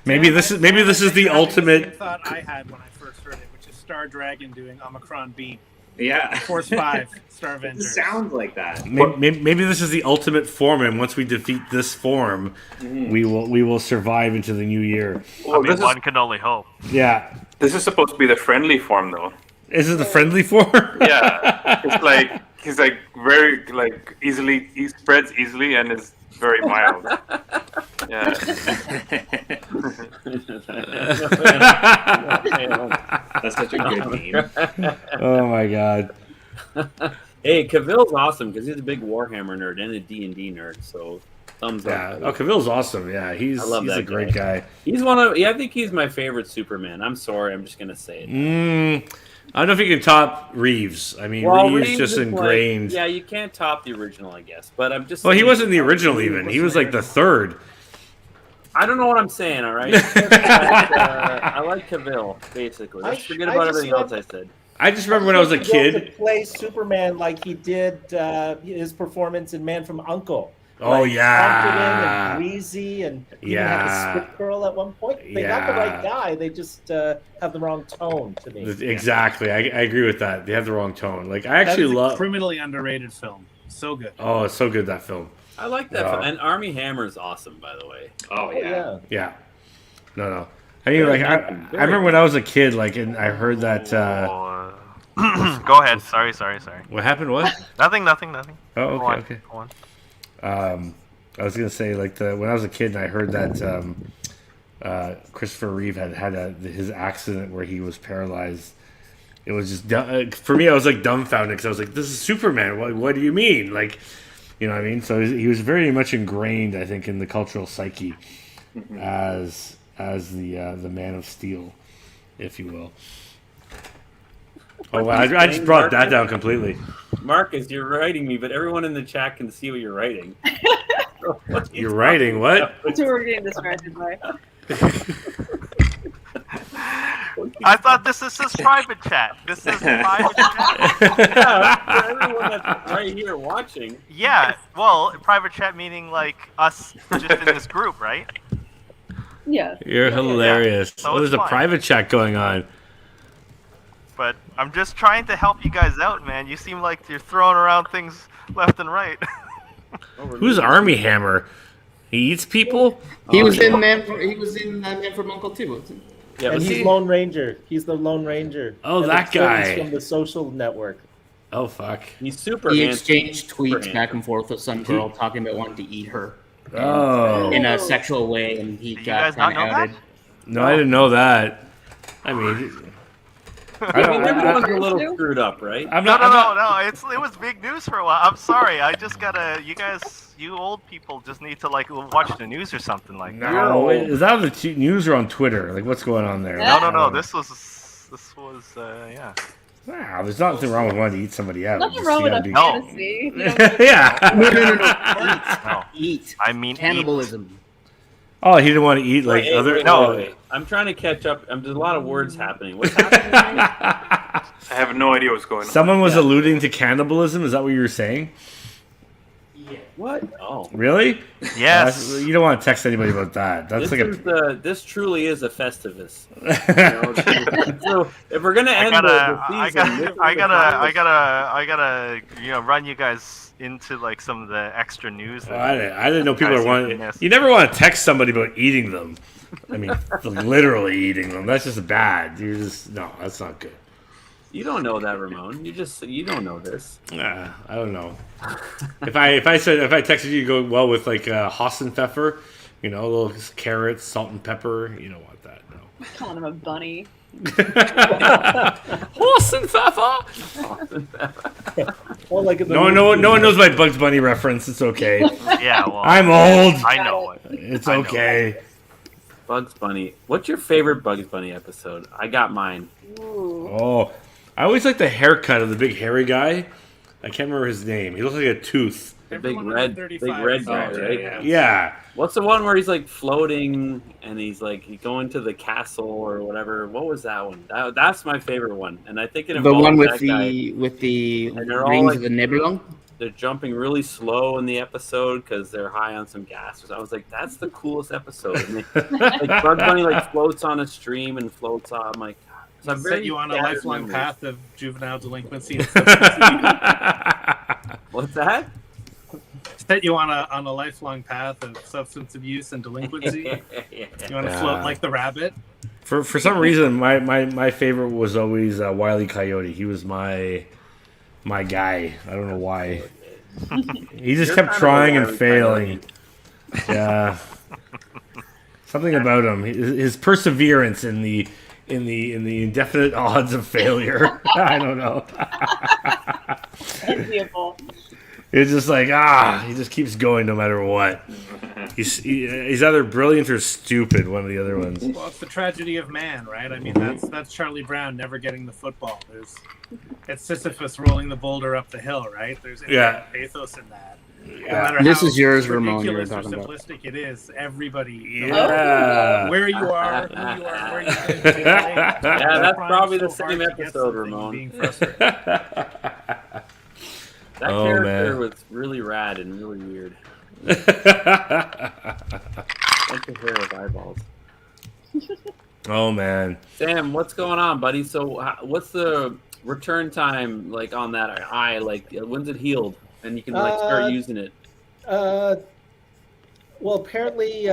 Maybe this is the ultimate thought I had when I first heard it, which is Star Dragon doing Omicron Beam. Yeah, Force 5, Star Avengers. It sounds like that. Maybe this is the ultimate form, and once we defeat this form, we will survive into the new year. Well, one can only hope. Yeah, this is supposed to be the friendly form, though. Is it the friendly form? Yeah, it's like he's very easily. He spreads easily and is very mild. Yeah. That's such a good meme. Oh my god. Hey, Cavill's awesome because he's a big Warhammer nerd and a D&D nerd. So thumbs up. Oh, Cavill's awesome. Yeah, he's a great guy. He's I think he's my favorite Superman. I'm sorry, I'm just gonna say it. I don't know if you can top Reeves. I mean, Reeves just ingrained. You can't top the original, I guess. But I'm just. Well, he wasn't the original even. He was like the third. I don't know what I'm saying. All right. I like Cavill basically. Let's forget about everything else I said. I just remember when I was a kid. To play Superman like he did his performance in Man from U.N.C.L.E. Oh confident and breezy, and even had a spit curl at one point. They got the right guy. They just have the wrong tone to me. Exactly, I agree with that. They have the wrong tone. I actually love a criminally underrated film. So good. Oh, it's so good, that film. I like that film. And Armie Hammer is awesome, by the way. Oh yeah. Yeah. No. I mean, I remember when I was a kid, and I heard that. Go ahead. Sorry. What happened? What? Nothing. Oh, okay. Go on. I was gonna say when I was a kid and I heard that Christopher Reeve had his accident where he was paralyzed. It was just for me. I was dumbfounded because I was like, "This is Superman. What do you mean?" You know what I mean? So he was very much ingrained, I think, in the cultural psyche as the Man of Steel, if you will. Oh, wow. I just brought that down completely. Marcus, you're writing me, but everyone in the chat can see what you're writing. You're writing what? That's what we're getting distracted by. I thought this is his private chat. This is private chat. Yeah, for everyone that's right here watching. Yeah, well, private chat meaning us just in this group, right? Yeah. You're hilarious. So there's a private chat going on. But I'm just trying to help you guys out, man. You seem like you're throwing around things left and right. Who's Armie Hammer? He eats people? He was in Man from U.N.C.L.E. too, wasn't he? Yeah, and he's Lone Ranger. He's the Lone Ranger. Oh, that guy. From the Social Network. Oh, fuck. He's super. He exchanged tweets back and forth with some girl talking about wanting to eat her. in a sexual way, and he got kind of outed. No, I didn't know that. I mean, everyone's a little screwed up, right? No. It was big news for a while. I'm sorry. I just gotta. You old people just need to like watch the news or something like that. No, is that on the news or on Twitter? Like, what's going on there? No. This was yeah. Wow, there's nothing wrong with wanting to eat somebody out. Nothing wrong with a fantasy. Yeah. No. Eat. I mean cannibalism. Oh, he didn't want to eat like other. Wait. I'm trying to catch up. There's a lot of words happening. What's happening? I have no idea what's going on. Someone was alluding to cannibalism. Is that what you were saying? What? Oh. Really? Yes. You don't want to text anybody about that. That's this truly is a Festivus. So if we're gonna end the season, I gotta run you guys into like some of the extra news. I didn't know people are wanting. You never want to text somebody about eating them. I mean, literally eating them. That's just bad. That's not good. You don't know that, Ramon. You don't know this. I don't know. If I texted you, go well with like Hassenpfeffer, little carrots, salt and pepper. You don't want that. No. I'm calling him a bunny. Hassenpfeffer. Well, like no one knows my Bugs Bunny reference. It's okay. Yeah, well, I'm old. I know it. It's okay. Bugs Bunny. What's your favorite Bugs Bunny episode? I got mine. Ooh. Oh, I always like the haircut of the big hairy guy. I can't remember his name. He looks like a tooth. The big red guy, right? Yeah. What's the one where he's like floating and he's like going to the castle or whatever? What was that one? That's my favorite one, and I think it involves the one with that the guy. with the And they're all rings like, of the Nibelung. They're jumping really slow in the episode because they're high on some gas. I was like, that's the coolest episode. And like Bugs Bunny like floats on a stream and floats on. I'm like, so set you on a lifelong path of juvenile delinquency. What's that? Set you on a lifelong path of substance abuse and delinquency. You want to float like the rabbit? For some reason, my favorite was always Wile E. Coyote. He was my guy. I don't know why. He just kept trying and failing. Yeah. Something about him. His perseverance in the indefinite odds of failure. I don't know. Enviable. It's just like he just keeps going no matter what. He's either brilliant or stupid. One of the other ones. Well, it's the tragedy of man, right? I mean, that's Charlie Brown never getting the football. It's Sisyphus rolling the boulder up the hill, right? There's pathos in that. No matter this how is yours, Ramon. You're ridiculous or talking simplistic it is. Everybody, Yeah. where you are, who you are, where you are. Yeah, that's probably the same episode, Ramon. That character was really rad and really weird. Bunch of hair with eyeballs. Oh man, Sam, what's going on, buddy? So, what's the return time like on that eye? Like, when's it healed, and you can like start using it? Well, apparently,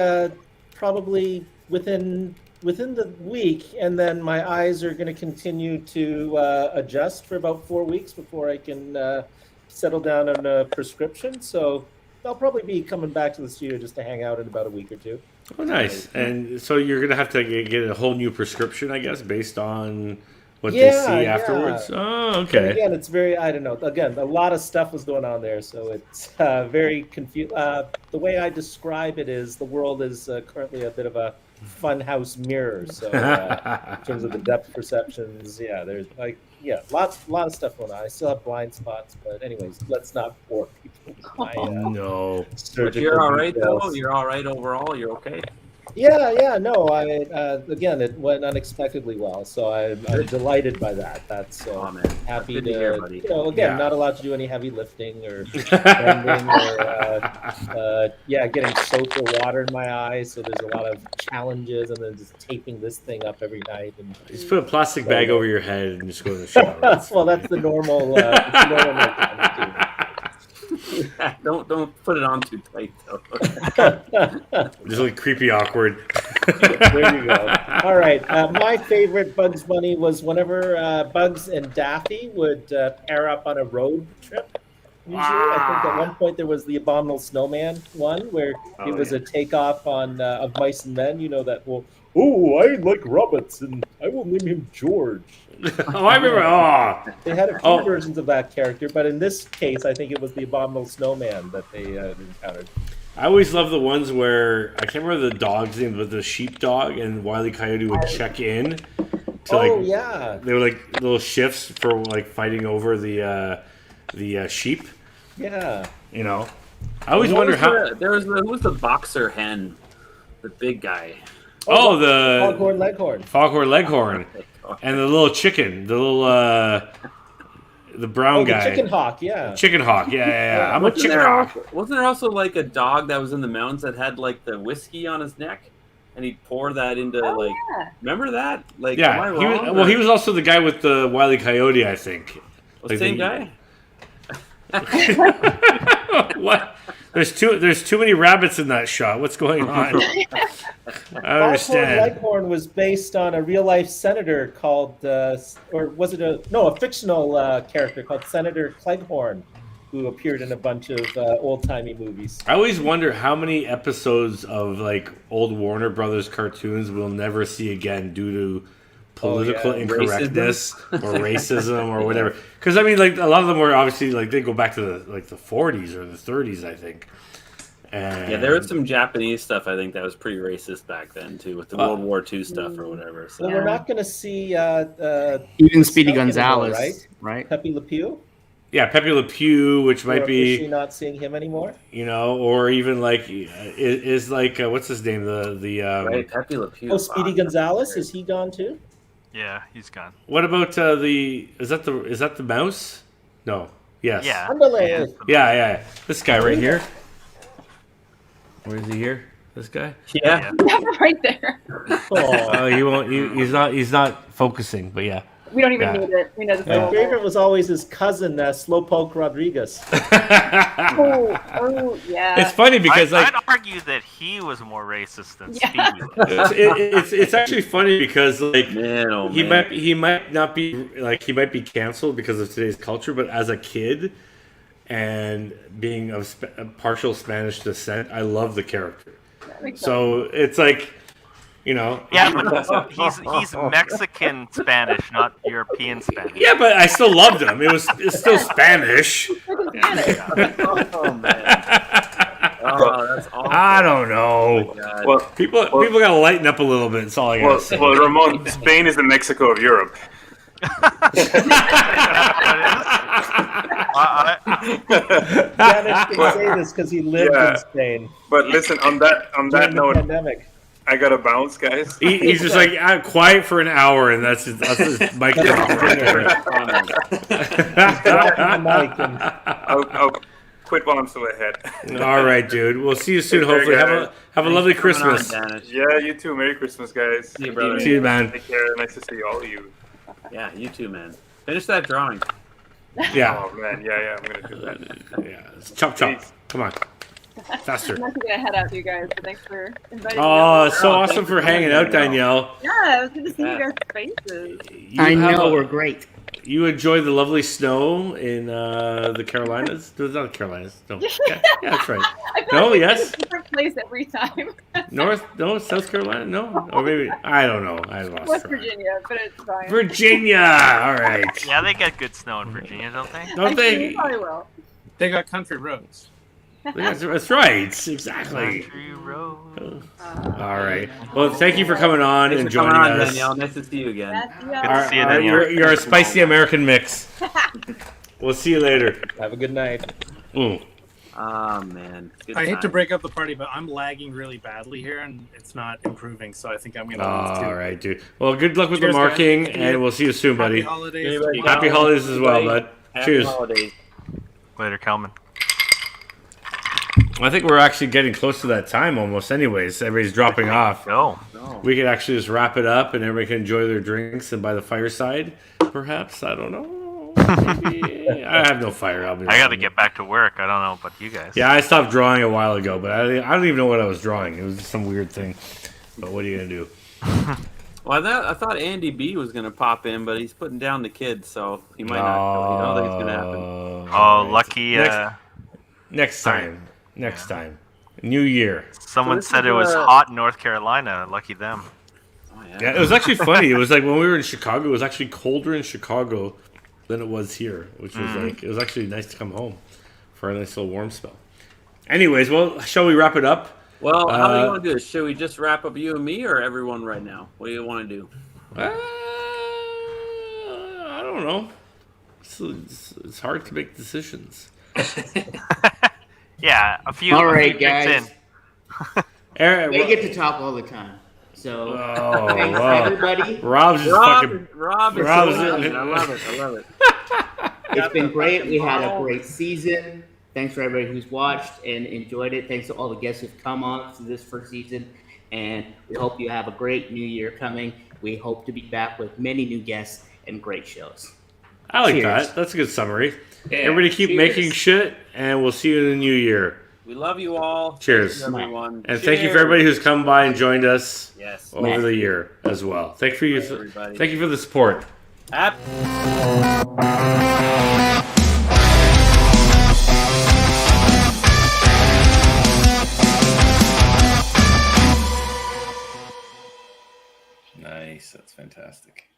probably within the week, and then my eyes are going to continue to adjust for about 4 weeks before I can settle down on a prescription. So I'll probably be coming back to the studio just to hang out in about a week or two. Oh, nice. And so you're going to have to get a whole new prescription, I guess, based on what they see afterwards? Oh, okay. And again, it's very, I don't know. Again, a lot of stuff was going on there, so it's very confused. The way I describe it is the world is currently a bit of a funhouse mirror. So in terms of the depth perceptions, there's like, a lot of stuff going on. I still have blind spots, but anyways, let's not bore people. No. But you're all right, though? You're all right overall? You're okay? Yeah, no, again, it went unexpectedly well, so I'm delighted by that. That's happy to hear, buddy. Not allowed to do any heavy lifting or bending or getting soap or water in my eyes, so there's a lot of challenges, and then just taping this thing up every night. And just put a plastic bag over your head and just go to the shower. Well, that's the normal. Don't put it on too tight, though. Just like creepy, awkward. There you go. All right. My favorite Bugs Bunny was whenever Bugs and Daffy would pair up on a road trip. usually. I think at one point there was the Abominable Snowman one where it was a takeoff on of Mice and Men. You know that whole, oh, I like rabbits and I will name him George. Oh, I remember. Oh, they had a few versions of that character, but in this case, I think it was the Abominable Snowman that they encountered. I always love the ones where I can't remember the dog's name, but the sheepdog and Wile E. Coyote would check in. To, yeah, they were like little shifts for like fighting over the sheep. Yeah, you know, I always wonder how who was the boxer hen, the big guy. Oh, the Foghorn Leghorn. Foghorn Leghorn, and the little chicken, the little the brown guy. Chicken Hawk, yeah. Chicken Hawk, yeah. I'm a chicken hawk. Wasn't there also like a dog that was in the mountains that had like the whiskey on his neck, and he'd pour that into remember that? Like, am I wrong? He was also the guy with the Wile E. Coyote, I think. Like same guy. What? There's too many rabbits in that shot. What's going on? I don't understand. Leghorn was based on a real life senator called, or was it a fictional character called Senator Cleghorn, who appeared in a bunch of old timey movies. I always wonder how many episodes of like old Warner Brothers cartoons we'll never see again due to political incorrectness or racism or whatever. Because I mean, like a lot of them were obviously like they go back to the 40s or the 30s, I think. And there was some Japanese stuff I think that was pretty racist back then too, with the World War II stuff or whatever. So. Well, we're not going to see even Speedy Gonzales, right? Pepe Le Pew. Yeah, Pepe Le Pew, which might be not seeing him anymore. You know, or even like is like what's his name? The Pepe Le Pew. Oh, Speedy Gonzales, is he gone too? Yeah, he's gone. What about is that the mouse? No. Yes. Yeah. Yeah. This guy right here. Where is he here? This guy? Yeah. Right there. Oh, he won't. He's not focusing. But yeah. We don't even need it. We know the My favorite was always his cousin, Slowpoke Rodriguez. oh, yeah. It's funny because I'd argue that he was more racist than Speedy. It's actually funny because like man, he might not be like he might be canceled because of today's culture, but as a kid and being of partial Spanish descent, I love the character. So it's like. You know, yeah, but he's Mexican Spanish, not European Spanish. Yeah, but I still loved him. It's still Spanish. Oh man, that's awful. I don't know. Well, people gotta lighten up a little bit. That's all I gotta say. Well, Ramon, Spain is the Mexico of Europe. Spanish can say this because he lived in Spain. But listen, on that note. Pandemic. I gotta bounce, guys. He's just like quiet for an hour, and that's his mic. I'll quit while I'm still ahead. All right, dude. We'll see you soon. Hopefully, have a lovely Christmas. Yeah, you too. Merry Christmas, guys. See you, brother. See you, man. Take care. Nice to see all of you. Yeah, you too, man. Finish that drawing. Yeah. Oh man, yeah. I'm gonna do that. Yeah. Chop. Come on. Faster. I'm not gonna head out, you guys. But thanks for inviting me. Oh, so awesome for hanging out, Danielle. Yeah, it was good to see you guys' faces. I know we're great. You enjoy the lovely snow in the Carolinas? Not the Carolinas. No. Yeah, that's right. No, yes. A different place every time. South Carolina? No, or maybe I don't know. I lost West Virginia, but it's fine. Virginia. All right. Yeah, they get good snow in Virginia, don't they? Don't they? They probably will. They got country roads. That's right. Exactly. Country road. All right. Well, thank you for coming on and joining us. Danielle. Nice to see you again. Good to see you, Danielle. You're a spicy American mix. We'll see you later. Have a good night. Oh man. I hate to break up the party, but I'm lagging really badly here, and it's not improving. So I think I'm gonna. All right, dude. Well, good luck with the marking, and we'll see you soon, buddy. Happy holidays. Happy holidays as well, bud. Cheers. Later, Kelman. I think we're actually getting close to that time almost anyways. Everybody's dropping off. No. We could actually just wrap it up and everybody can enjoy their drinks and by the fireside, perhaps. I don't know. Maybe. I have no fire. I got to get back to work. I don't know about you guys. Yeah, I stopped drawing a while ago, but I don't even know what I was drawing. It was just some weird thing. But what are you going to do? Well, I thought Andy B was going to pop in, but he's putting down the kids, so he might not. I don't think it's going to happen. Oh, lucky. Next time. New year. Someone said it was hot in North Carolina. Lucky them. Oh, yeah, it was actually funny. It was like when we were in Chicago, it was actually colder in Chicago than it was here, which was like, it was actually nice to come home for a nice little warm spell. Anyways, well, shall we wrap it up? Well, how do you want to do this? Should we just wrap up you and me or everyone right now? What do you want to do? I don't know. It's hard to make decisions. Yeah, a few. All right, guys. Eric, they get to talk all the time. So thanks everybody. Rob's just fucking. Rob's it. I love it. It's been great. We had a great season. Thanks for everybody who's watched and enjoyed it. Thanks to all the guests who've come on to this first season. And we hope you have a great new year coming. We hope to be back with many new guests and great shows. I like that. That's a good summary. Yeah. Everybody keep making shit, and we'll see you in the new year. We love you all. Cheers. Thank you, everyone. And thank you for everybody who's come by and joined us yes. over the year as well. Thank you for the support. Nice. That's fantastic.